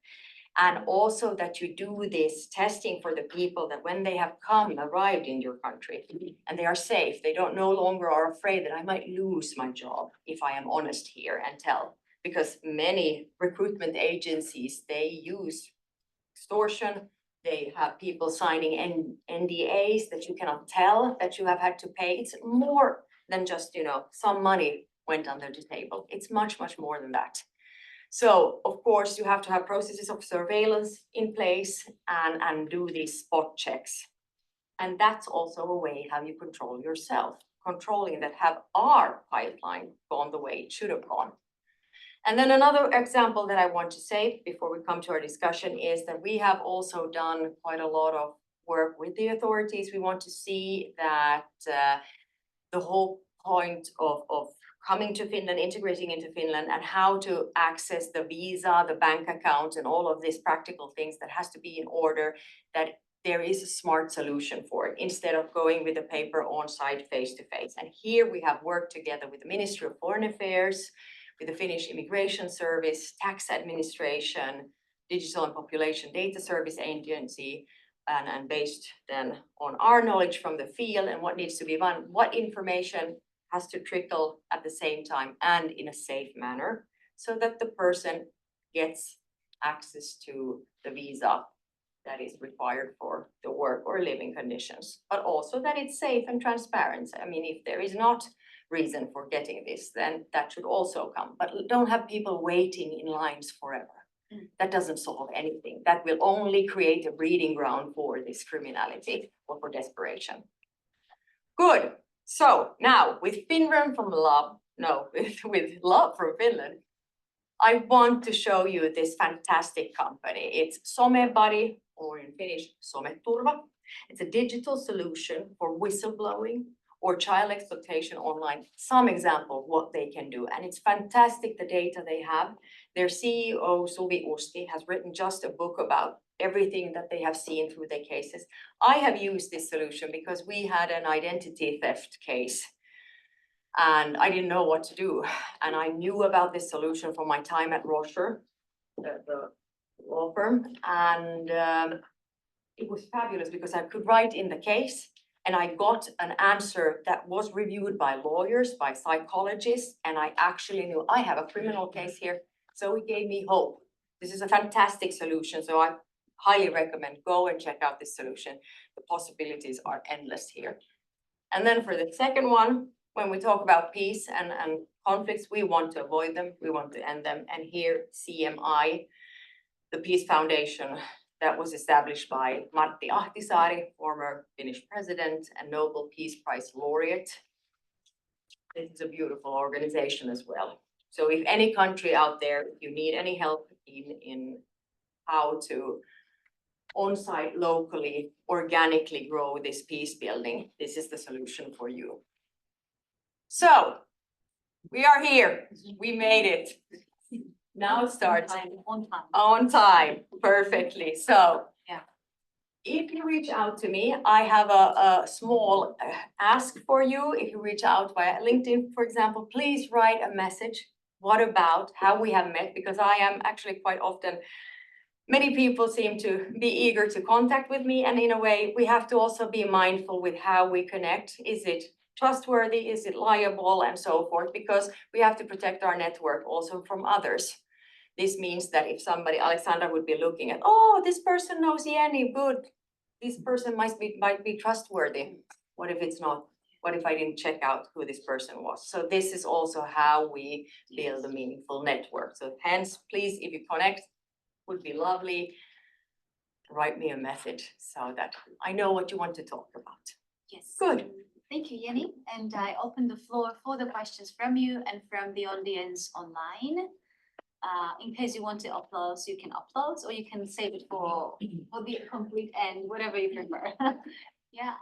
And also that you do this testing for the people that when they have arrived in your country and they are safe, they don't no longer are afraid that I might lose my job if I am honest here and tell. Because many recruitment agencies, they use extortion. They have people signing NDAs that you cannot tell that you have had to pay. It's more than just, some money went under the table. It's much, much more than that. So of course you have to have processes of surveillance in place and do these spot checks. And that's also a way how you control yourself, controlling that have our pipeline gone the way it should have gone. And then another example that I want to say before we come to our discussion is that we have also done quite a lot of work with the authorities. We want to see that the whole point of coming to Finland, integrating into Finland, and how to access the visa, the bank account, and all of these practical things that has to be in order, that there is a smart solution for it instead of going with the paper on site face to face. And here we have worked together with the Ministry of Foreign Affairs, with the Finnish Immigration Service, Tax Administration, Digital and Population Data Service Agency, and based then on our knowledge from the field and what needs to be done, what information has to trickle at the same time and in a safe manner so that the person gets access to the visa that is required for the work or living conditions, but also that it's safe and transparent. I mean, if there is not reason for getting this, then that should also come, but don't have people waiting in lines forever. That doesn't solve anything. That will only create a breeding ground for this criminality or for desperation. Good. So now with Finland from love, with love from Finland, I want to show you this fantastic company. It's SomeBuddy, or in Finnish, Someturva. It's a digital solution for whistleblowing or child exploitation online. Some example of what they can do. And it's fantastic, the data they have. Their CEO, Suvi Usti, has written just a book about everything that they have seen through their cases. I have used this solution because we had an identity theft case and I didn't know what to do. And I knew about this solution from my time at Rocher, the law firm. And it was fabulous because I could write in the case and I got an answer that was reviewed by lawyers, by psychologists, and I actually knew I have a criminal case here. So it gave me hope. This is a fantastic solution. So I highly recommend go and check out this solution. The possibilities are endless here. And then for the second one, when we talk about peace and conflicts, we want to avoid them, we want to end them. And here CMI, the Peace Foundation that was established by Martti Ahtisaari, former Finnish president and Nobel Peace Prize laureate. This is a beautiful organization as well. So if any country out there, if you need any help in how to on-site locally, organically grow this peace building, this is the solution for you. So we are here, we made it. Now it starts on time, perfectly. So yeah, if you reach out to me, I have a small ask for you. If you reach out via LinkedIn, for example, please write a message. What about how we have met? Because I am actually quite often, many people seem to be eager to contact with me. And in a way, we have to also be mindful with how we connect. Is it trustworthy? Is it liable? And so forth, because we have to protect our network also from others. This means that if somebody, Alexandra, would be looking at, oh, this person knows Jenny, good. This person might be trustworthy. What if it's not? What if I didn't check out who this person was? So this is also how we build a meaningful network. So hence, please, if you connect, would be lovely. Write me a message so that I know what you want to talk about.
Yes.
Good.
Thank you, Jenny. And I open the floor for the questions from you and from the audience online. In case you want to upload, you can upload, or you can save it for the complete end, whatever you prefer. Yeah,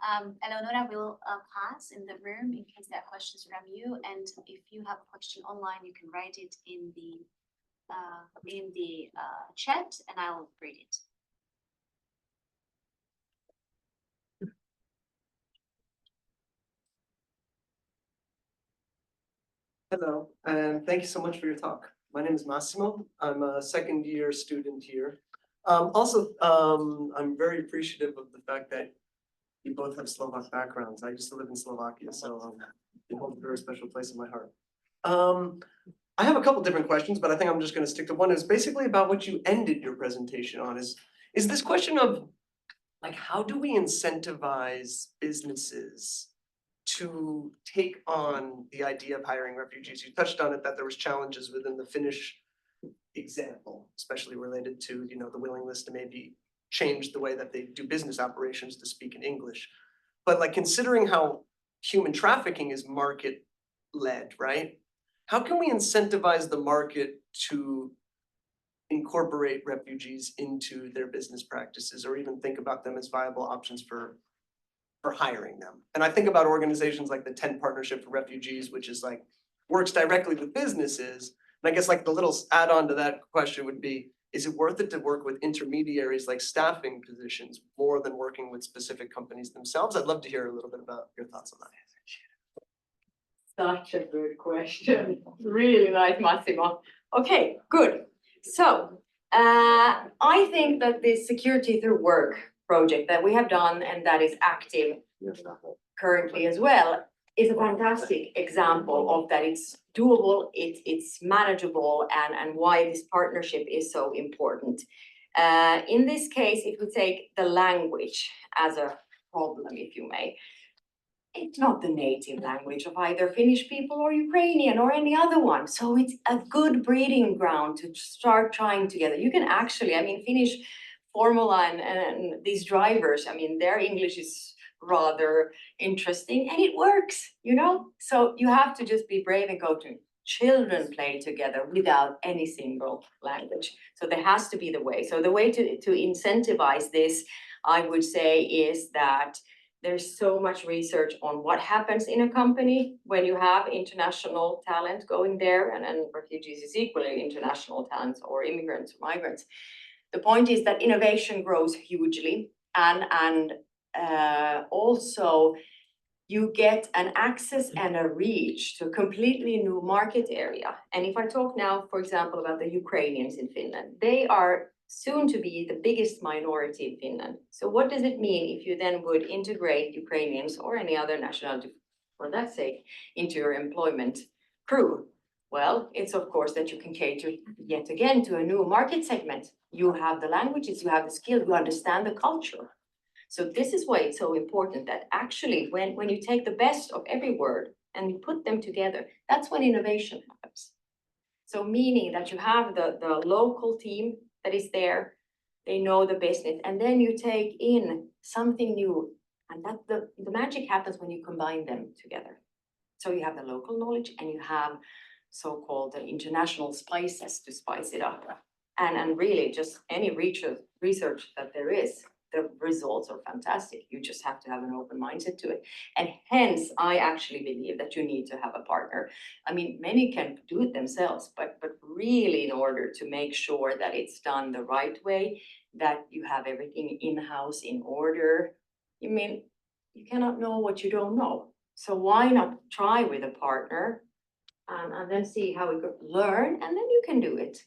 Eleonora will pass in the room in case there are questions from you. And if you have a question online, you can write it in the chat and I'll read it.
Hello, and thank you so much for your talk. My name is Massimo. I'm a second year student here. I'm very appreciative of the fact that you both have Slovak backgrounds. I used to live in Slovakia, so it holds a very special place in my heart. I have a couple different questions, but I think I'm just gonna stick to one. It's basically about what you ended your presentation on is this question of like, how do we incentivize businesses to take on the idea of hiring refugees? You touched on it, that there was challenges within the Finnish example, especially related to, you know, the willingness to maybe change the way that they do business operations to speak in English. But like considering how human trafficking is market led, right? How can we incentivize the market to incorporate refugees into their business practices or even think about them as viable options for hiring them? And I think about organizations like the Tent Partnership for Refugees, which is like works directly with businesses. And I guess like the little add-on to that question would be, is it worth it to work with intermediaries like staffing positions more than working with specific companies themselves? I'd love to hear a little bit about your thoughts on that.
Such a good question. Really nice, Massimo. Okay, good. So, I think that this Security Through Work project that we have done and that is active currently as well is a fantastic example of that. It's doable, it's manageable, and why this partnership is so important. In this case, if we take the language as a problem, if you may, it's not the native language of either Finnish people or Ukrainian or any other one. So it's a good breeding ground to start trying together. You can actually, I mean, Finnish formula and these drivers, I mean, their English is rather interesting and it works, you know? So you have to just be brave and go to children play together without any single language. So there has to be the way. So the way to incentivize this, I would say, is that there's so much research on what happens in a company when you have international talent going there, and refugees is equally international talents or immigrants or migrants. The point is that innovation grows hugely, and also you get an access and a reach to a completely new market area. And if I talk now, for example, about the Ukrainians in Finland, they are soon to be the biggest minority in Finland. So what does it mean if you then would integrate Ukrainians or any other nationality, for that sake, into your employment crew? Well, it's of course that you can cater yet again to a new market segment. You have the languages, you have the skill, you understand the culture. So this is why it's so important that actually when you take the best of every word and you put them together, that's when innovation happens. So meaning that you have the local team that is there, they know the business, and then you take in something new, and that the magic happens when you combine them together. So you have the local knowledge and you have so-called international spices to spice it up. And really just any research that there is, the results are fantastic. You just have to have an open mindset to it. And hence, I actually believe that you need to have a partner. I mean, many can do it themselves, but really in order to make sure that it's done the right way, that you have everything in-house in order. I mean, you cannot know what you don't know. So why not try with a partner and then see how we could learn, and then you can do it.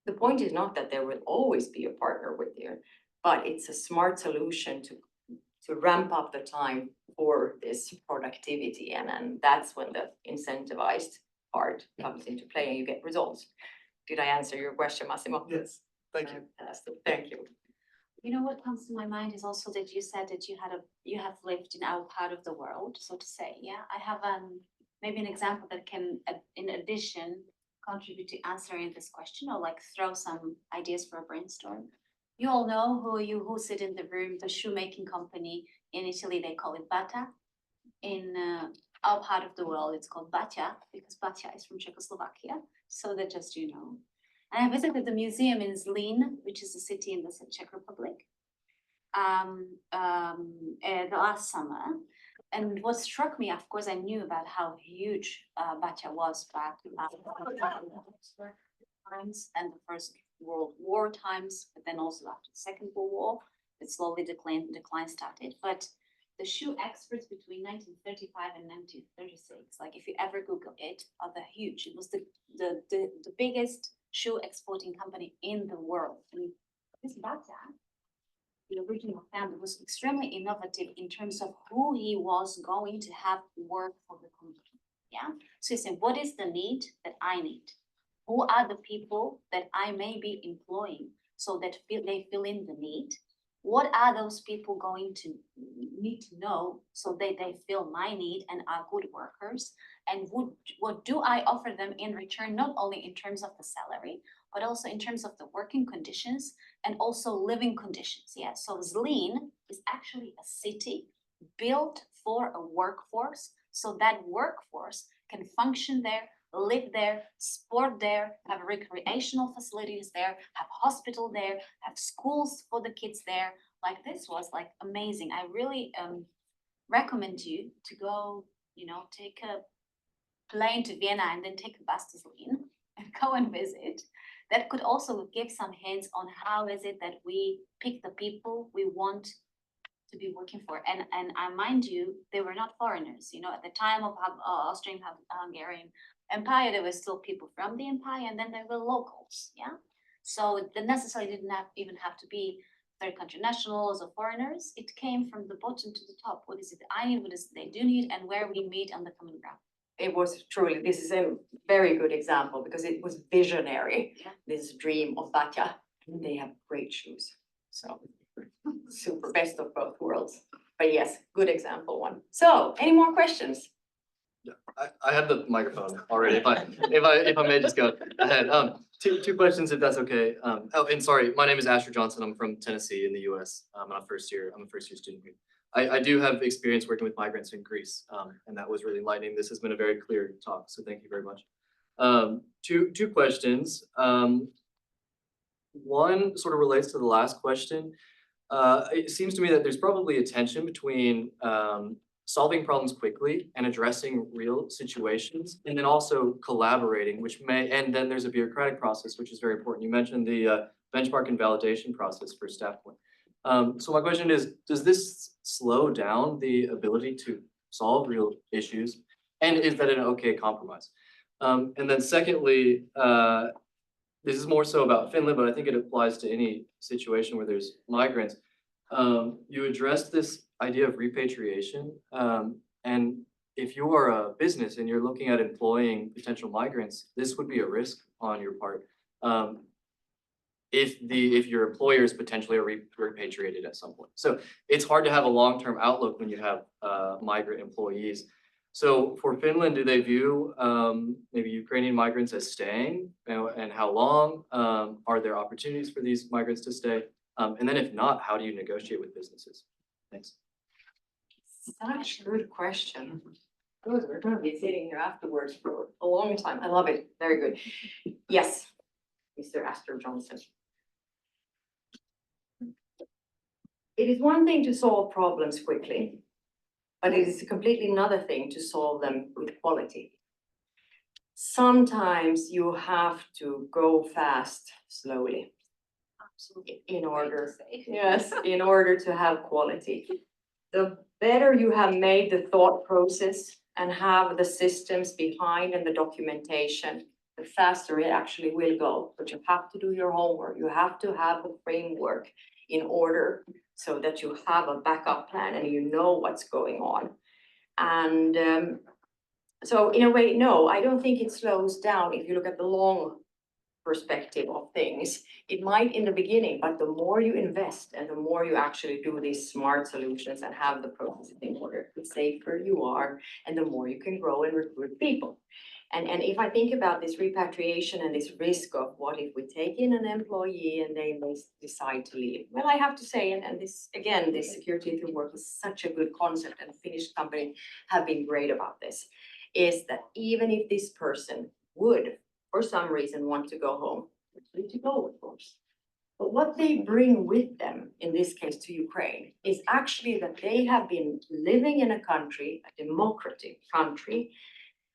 The point is not that there will always be a partner with you, but it's a smart solution to ramp up the time for this productivity. And that's when the incentivized part comes into play and you get results. Did I answer your question, Massimo?
Yes, thank you.
Fantastic, thank you.
You know what comes to my mind is also that you said that you have lived in our part of the world, so to say. Yeah, I have maybe an example that can, in addition, contribute to answering this question, or like throw some ideas for a brainstorm. You all know who sit in the room, the shoemaking company in Italy, they call it Bata. In our part of the world, it's called Batia, because Batia is from Czechoslovakia, so that just you know. And I visited the museum in Zlín, which is a city in the Czech Republic, the last summer. And what struck me, of course, I knew about how huge Batia was back in the times and the First World War times, but then also after the Second World War, it slowly decline started. But the shoe experts between 1935 and 1936, like if you ever Google it, are the huge. It was the biggest shoe exporting company in the world. And this Bata, the original founder, was extremely innovative in terms of who he was going to have work for the company. Yeah. So he said, what is the need that I need? Who are the people that I may be employing so that they fill in the need? What are those people going to need to know so that they fill my need and are good workers? And what do I offer them in return, not only in terms of the salary, but also in terms of the working conditions and also living conditions? Yeah, so Zlin is actually a city built for a workforce, so that workforce can function there, live there, sport there, have recreational facilities there, have hospital there, have schools for the kids there. Like this was like amazing. I really recommend you to go, take a plane to Vienna and then take a bus to Zlin and go and visit. That could also give some hints on how is it that we pick the people we want to be working for. And I mind you, they were not foreigners. At the time of Austrian-Hungarian Empire, there were still people from the empire, and then there were locals. Yeah, so they necessarily didn't even have to be third country nationals or foreigners. It came from the bottom to the top. What is it I need? What is it they do need? And where we meet on the common ground.
It was truly, this is a very good example because it was visionary.
Yeah.
This dream of Batya. They have great shoes. So super best of both worlds. But yes, good example one. So any more questions?
Yeah, I have the microphone already. If I may just go ahead. Two questions if that's okay. And sorry, my name is Asher Johnson. I'm from Tennessee in the US. I'm a first year student here. I do have experience working with migrants in Greece, and that was really enlightening. This has been a very clear talk, so thank you very much. Two questions. One sort of relates to the last question. It seems to me that there's probably a tension between solving problems quickly and addressing real situations, and then also collaborating, and then there's a bureaucratic process, which is very important. You mentioned the benchmark and validation process for StaffPoint. So my question is, does this slow down the ability to solve real issues? And is that an okay compromise? And then secondly, this is more so about Finland, but I think it applies to any situation where there's migrants. You addressed this idea of repatriation. And if you are a business and you're looking at employing potential migrants, this would be a risk on your part. If your employer is potentially repatriated at some point. So it's hard to have a long-term outlook when you have migrant employees. So for Finland, do they view maybe Ukrainian migrants as staying, and how long? Are there opportunities for these migrants to stay? And then if not, how do you negotiate with businesses? Thanks.
Such a good question. Good, we're going to be sitting here afterwards for a long time. I love it. Very good. Yes, Mr. Astor Johnson. It is one thing to solve problems quickly, but it is completely another thing to solve them with quality. Sometimes you have to go fast, slowly.
Absolutely.
In order, yes, in order to have quality. The better you have made the thought process and have the systems behind and the documentation, the faster it actually will go. But you have to do your homework. You have to have the framework in order so that you have a backup plan and you know what's going on. And so in a way, no, I don't think it slows down if you look at the long perspective of things. It might in the beginning, but the more you invest and the more you actually do these smart solutions and have the processes in order, the safer you are and the more you can grow and recruit people. And if I think about this repatriation and this risk of what if we take in an employee and they may decide to leave? Well, I have to say, and this, again, this security through work is such a good concept, and Finnish companies have been great about this, is that even if this person would, for some reason, want to go home, they're free to go, of course. But what they bring with them, in this case to Ukraine, is actually that they have been living in a country, a democratic country,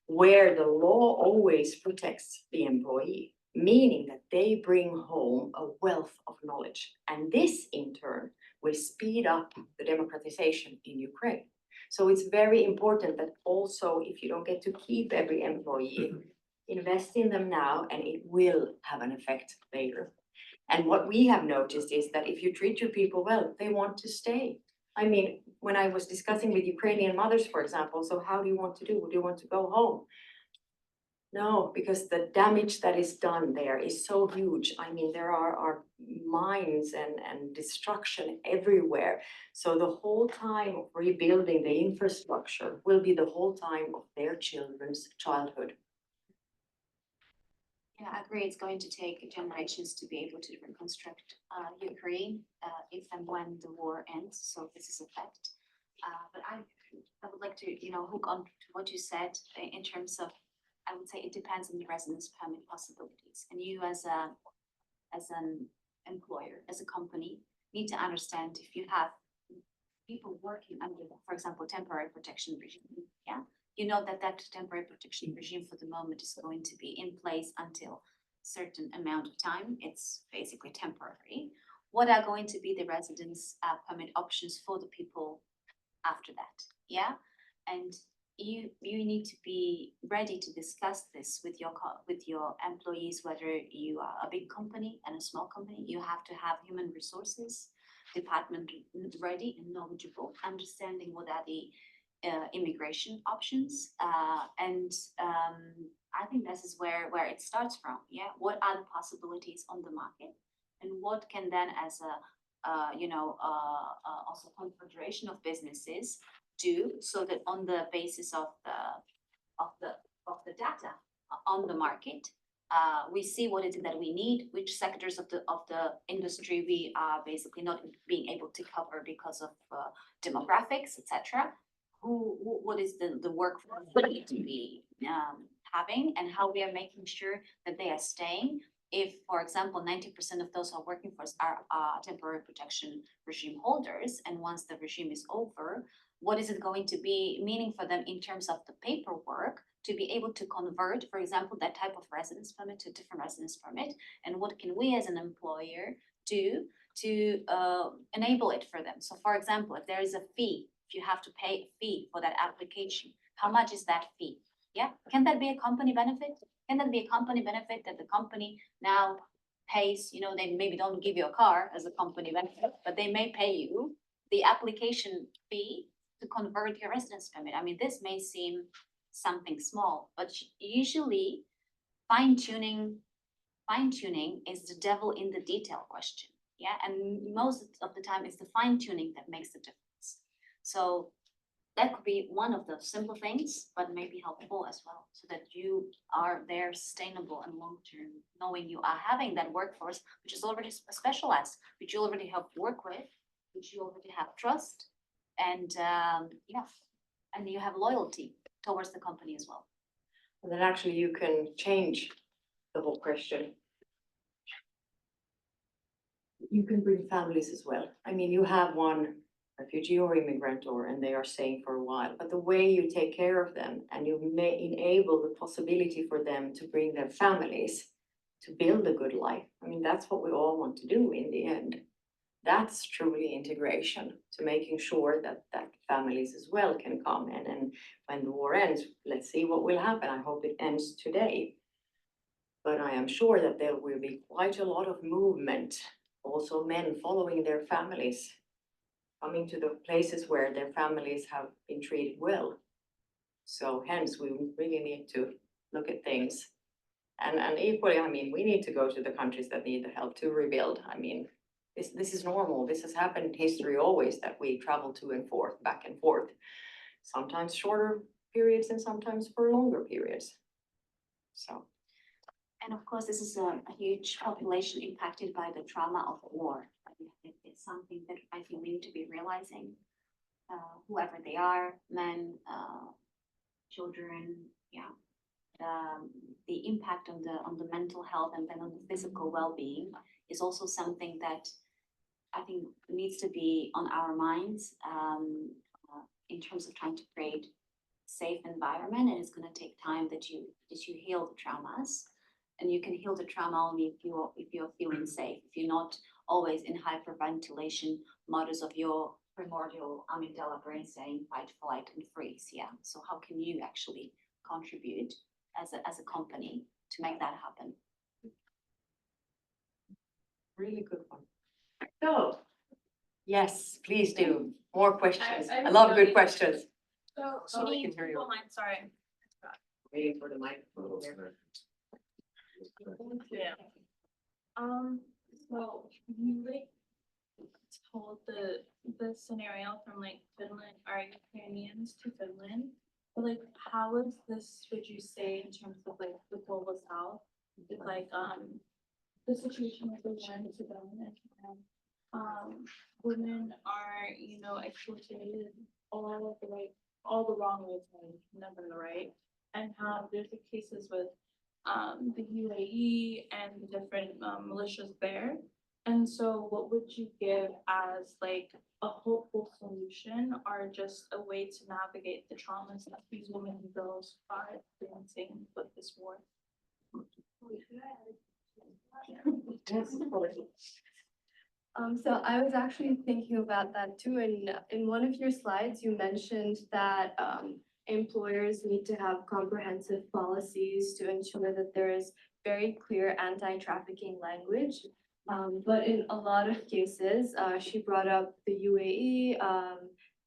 where the law always protects the employee, meaning that they bring home a wealth of knowledge. And this in turn will speed up the the democratization in Ukraine. So it's very important that also, if you don't get to keep every employee, invest in them now and it will have an effect later. And what we have noticed is that if you treat your people well, they want to stay. I mean, when I was discussing with Ukrainian mothers, for example, so how do you want to do? Do you want to go home? No, because the damage that is done there is so huge. I mean, there are mines and destruction everywhere. So the whole time of rebuilding the infrastructure will be the whole time of their children's childhood.
Yeah, I agree. It's going to take generations to be able to reconstruct Ukraine if and when the war ends. So this is a fact. But I would like to, hook on to what you said in terms of, I would say it depends on the residence permit possibilities. And you as an employer, as a company, need to understand if you have people working under, for example, temporary protection regime, yeah, you know that temporary protection regime for the moment is going to be in place until certain amount of time. It's basically temporary. What are going to be the residence permit options for the people after that? Yeah, and you need to be ready to discuss this with your employees, whether you are a big company and a small company. You have to have human resources department ready and knowledgeable, understanding what are the immigration options, and I think this is where it starts from. Yeah, what are the possibilities on the market, and what can then, as a also confederation of businesses, do so that on the basis of the data on the market, we see what is it that we need, which sectors of the industry we are basically not being able to cover because of demographics, etc. What is the workforce we need to be having, and how we are making sure that they are staying. If, for example, 90% of those who are working for us are temporary protection regime holders, and once the regime is over, what is it going to be meaning for them in terms of the paperwork to be able to convert, for example, that type of residence permit to a different residence permit? And what can we as an employer do to enable it for them? So for example, if there is a fee, if you have to pay a fee for that application, how much is that fee? Yeah, can that be a company benefit? Can that be a company benefit that the company now pays, they maybe don't give you a car as a company benefit, but they may pay you the application fee to convert your residence permit. I mean, this may seem something small, but usually fine-tuning is the devil in the detail question. Yeah, and most of the time it's the fine-tuning that makes the difference. So that could be one of the simple things, but maybe helpful as well, so that you are there sustainable and long-term, knowing you are having that workforce, which is already specialized, which you already have work with, which you already have trust, and and you have loyalty towards the company as well.
And then actually you can change the whole question. You can bring families as well. I mean, you have one refugee or immigrant, and they are staying for a while, but the way you take care of them and you may enable the possibility for them to bring their families to build a good life. I mean, that's what we all want to do in the end. That's truly integration, to making sure that families as well can come in. And when the war ends, let's see what will happen. I hope it ends today. But I am sure that there will be quite a lot of movement, also men following their families, coming to the places where their families have been treated well. So hence, we really need to look at things. And equally, I mean, we need to go to the countries that need the help to rebuild. I mean, this is normal. This has happened in history always, that we travel to and forth, back and forth. Sometimes shorter periods and sometimes for longer periods. So.
And of course, this is a huge population impacted by the trauma of war. It's something that I think we need to be realizing, whoever they are, men, children, yeah. The impact on the mental health and then on the physical well-being is also something that I think needs to be on our minds in terms of trying to create a safe environment. And it's going to take time that you heal the traumas. And you can heal the trauma only if you're feeling safe, if you're not always in hyperventilation modus of your primordial amygdala brain saying fight, flight, and freeze. Yeah. So how can you actually contribute as a company to make that happen?
Really good one. So, yes, please do. More questions.
I
I love
really
good
don't-
questions.
So we can hear you.
Sorry.
Waiting for the microphone.
Yeah. So you like told the scenario from like Finland, are Ukrainians to Finland, but like how is this, would you say, in terms of like the global south? With like the situation with the war in Sudan and women are, you know, exploited all the wrong ways and never the right. And how there's the cases with the UAE and the different militias there. And so what would you give as like a hopeful solution or just a way to navigate the traumas that these women and girls are experiencing with this war?
So I was actually thinking about that too. In one of your slides, you mentioned that employers need to have comprehensive policies to ensure that there is very clear anti-trafficking language. But in a lot of cases, she brought up the UAE,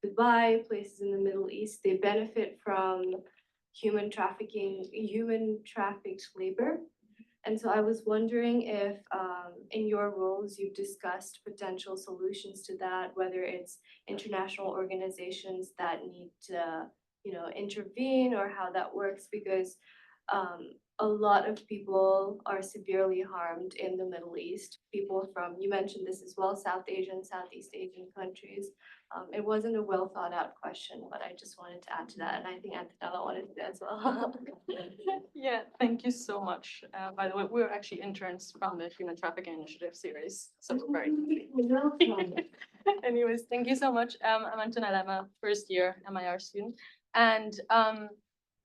Dubai, places in the Middle East, they benefit from human trafficked labor. And so I was wondering if in your roles you've discussed potential solutions to that, whether it's international organizations that need to, intervene or how that works, because a lot of people are severely harmed in the Middle East. People from, you mentioned this as well, South Asian, Southeast Asian countries. It wasn't a well thought out question, but I just wanted to add to that, and I think Antonella wanted to as well.
Yeah, thank you so much. By the way, we're actually interns from the Human Trafficking Initiative series, so we're very Anyways, thank you so much. I'm Antonella, I'm a first year MIR student. And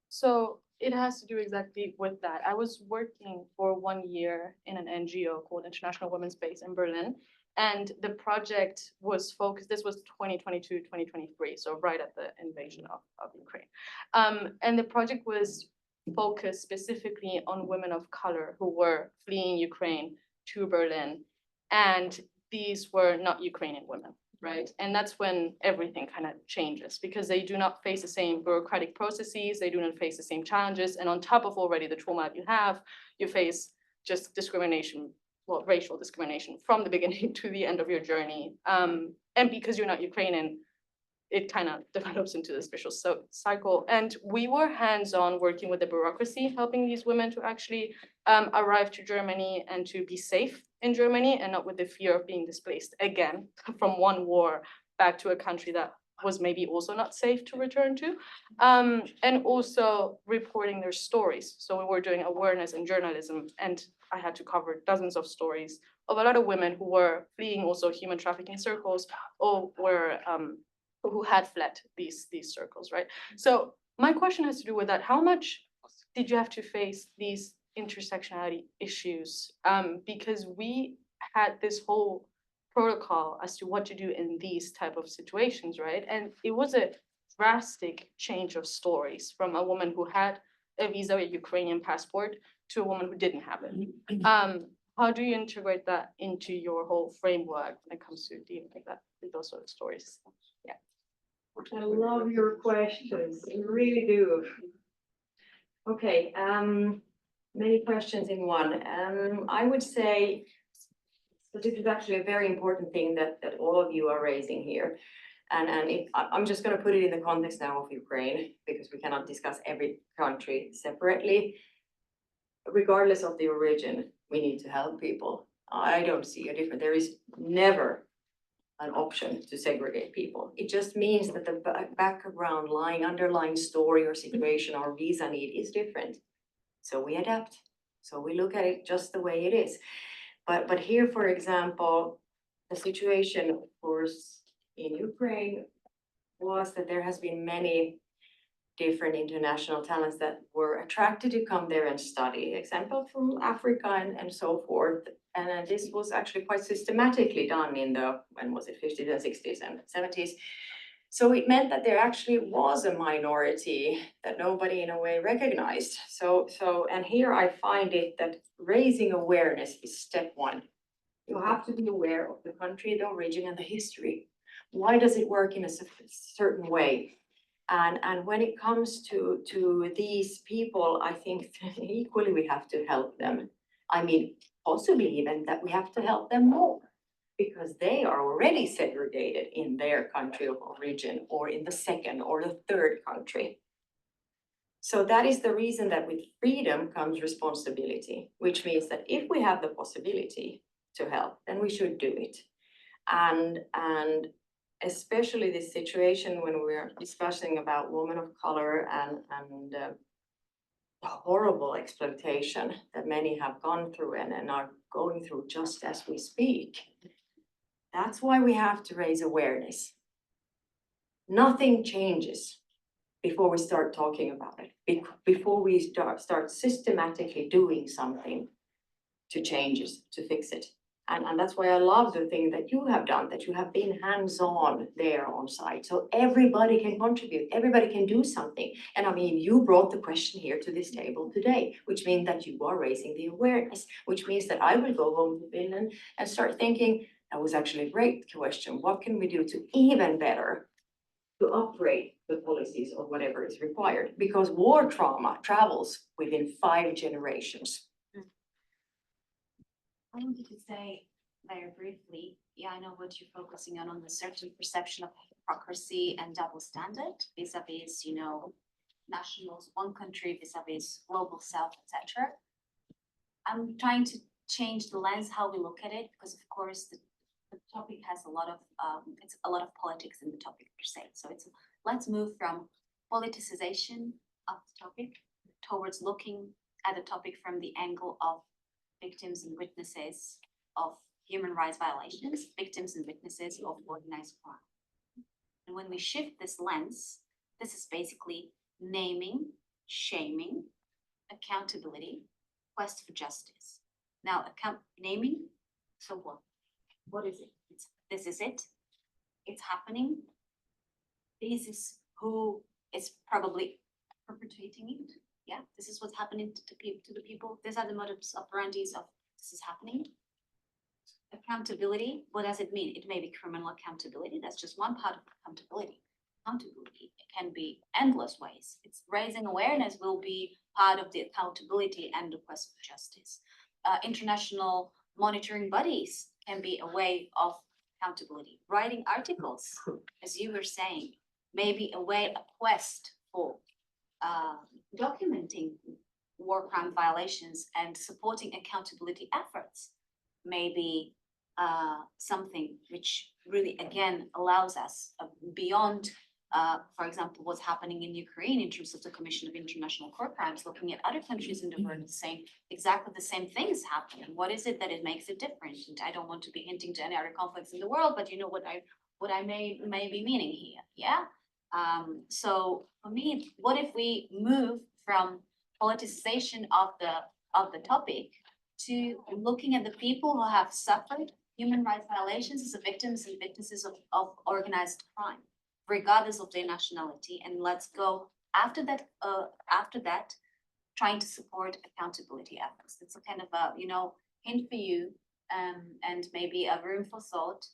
so it has to do exactly with that. I was working for 1 year in an NGO called International Women's Base in Berlin. And the project was focused, this was 2022, 2023, so right at the invasion of Ukraine. And the project was focused specifically on women of color who were fleeing Ukraine to Berlin. And these were not Ukrainian women, right? And that's when everything kind of changes because they do not face the same bureaucratic processes, they do not face the same challenges. And on top of already the trauma you have, you face just discrimination, well, racial discrimination from the beginning to the end of your journey. And because you're not Ukrainian, it kind of develops into this vicious cycle. And we were hands-on working with the bureaucracy, helping these women to actually arrive to Germany and to be safe in Germany and not with the fear of being displaced again from one war back to a country that was maybe also not safe to return to. And also reporting their stories. So we were doing awareness and journalism, and I had to cover dozens of stories of a lot of women who were fleeing also human trafficking circles or were who had fled these circles, right? So my question has to do with that. How much did you have to face these intersectionality issues? Because we had this whole protocol as to what to do in these type of situations, right? And it was a drastic change of stories from a woman who had a visa, a Ukrainian passport, to a woman who didn't have it. How do you integrate that into your whole framework when it comes to dealing like that with those sort of stories? Yeah.
I love your questions, I really do. Okay, many questions in one. I would say, so this is actually a very important thing that all of you are raising here. And I'm just gonna put it in the context now of Ukraine, because we cannot discuss every country separately. Regardless of the origin, we need to help people. I don't see a difference. There is never an option to segregate people. It just means that the background underlying story or situation or visa need is different. So we adapt. So we look at it just the way it is. But here, for example, the situation, of course, in Ukraine was that there has been many different international talents that were attracted to come there and study, example from Africa and so forth. And this was actually quite systematically done in the, when was it, 50s and 60s and 70s. So it meant that there actually was a minority that nobody in a way recognized. And here I find it that raising awareness is step one. You have to be aware of the country, the origin, and the history. Why does it work in a certain way? And when it comes to these people, I think equally we have to help them. I mean, possibly even that we have to help them more because they are already segregated in their country of origin or in the second or the third country. So that is the reason that with freedom comes responsibility, which means that if we have the possibility to help, then we should do it. And especially this situation when we're discussing about women of color and the horrible exploitation that many have gone through and are going through just as we speak. That's why we have to raise awareness. Nothing changes before we start talking about it, before we start systematically doing something to change it, to fix it. And that's why I love the thing that you have done, that you have been hands-on there on site. So everybody can contribute, everybody can do something. And I mean, you brought the question here to this table today, which means that you are raising the awareness, which means that I will go home to Finland and start thinking, that was actually a great question. What can we do to even better to upgrade the policies or whatever is required? Because war trauma travels within 5 generations.
I wanted to say very briefly, yeah, I know what you're focusing on the certain perception of hypocrisy and double standard vis-a-vis, you know, nationals, one country vis-a-vis global south, etc. I'm trying to change the lens how we look at it because, of course, the topic has a lot of it's a lot of politics in the topic per se. So let's move from politicization of the topic towards looking at the topic from the angle of victims and witnesses of human rights violations, victims and witnesses of organized crime. And when we shift this lens, this is basically naming, shaming, accountability, quest for justice. Now, naming, so what? What is it? This is it. It's happening. This is who is probably perpetrating it. Yeah, this is what's happening to the people. These are the modus operandis of this is happening. Accountability, what does it mean? It may be criminal accountability. That's just one part of accountability. Accountability can be endless ways. It's raising awareness will be part of the accountability and the quest for justice. International monitoring bodies can be a way of accountability. Writing articles, as you were saying, may be a way, a quest for documenting war crime violations and supporting accountability efforts may be something which really, again, allows us beyond, for example, what's happening in Ukraine in terms of the Commission of International Court Crimes, looking at other countries in the world saying exactly the same things happening. What is it that it makes it different? And I don't want to be hinting to any other conflicts in the world, but you know what I may be meaning here, yeah? So for me, what if we move from politicization of the topic to looking at the people who have suffered human rights violations as victims and witnesses of organized crime, regardless of their nationality, and let's go after that, trying to support accountability efforts. That's a kind of a hint for you, and maybe a room for thought.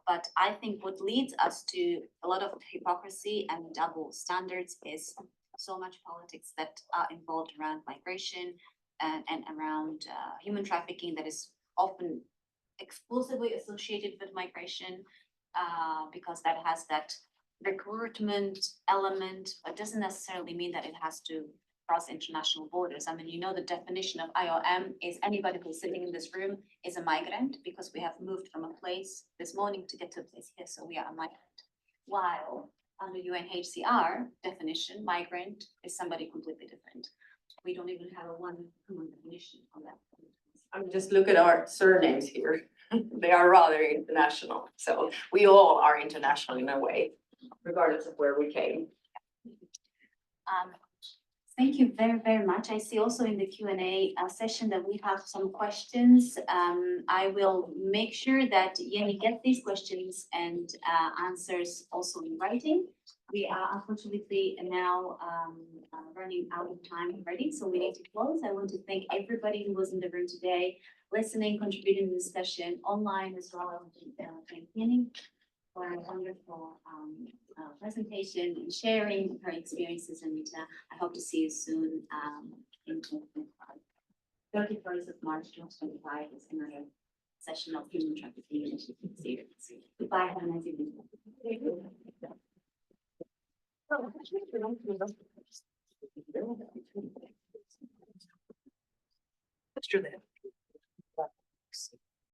But I think what leads us to a lot of hypocrisy and double standards is so much politics that are involved around migration and around human trafficking that is often exclusively associated with migration, because that has that recruitment element, but doesn't necessarily mean that it has to cross international borders. I mean, you know, the definition of IOM is anybody who's sitting in this room is a migrant because we have moved from a place this morning to get to a place here, so we are a migrant. While under UNHCR definition, migrant is somebody completely different. We don't even have a one common definition on that.
I mean, just look at our surnames here. They are rather international. So we all are international in a way, regardless of where we came.
Thank you very, very much. I see also in the Q&A session that we have some questions. I will make sure that Yeni gets these questions and answers also in writing. We are unfortunately now running out of time already, so we need to close. I want to thank everybody who was in the room today, listening, contributing to the discussion online as well as thank Yeni for a wonderful presentation and sharing her experiences. And I hope to see you soon in 2025. 31st of March 2025 is another session of human trafficking initiative series. Goodbye, have a nice evening.
That's true then.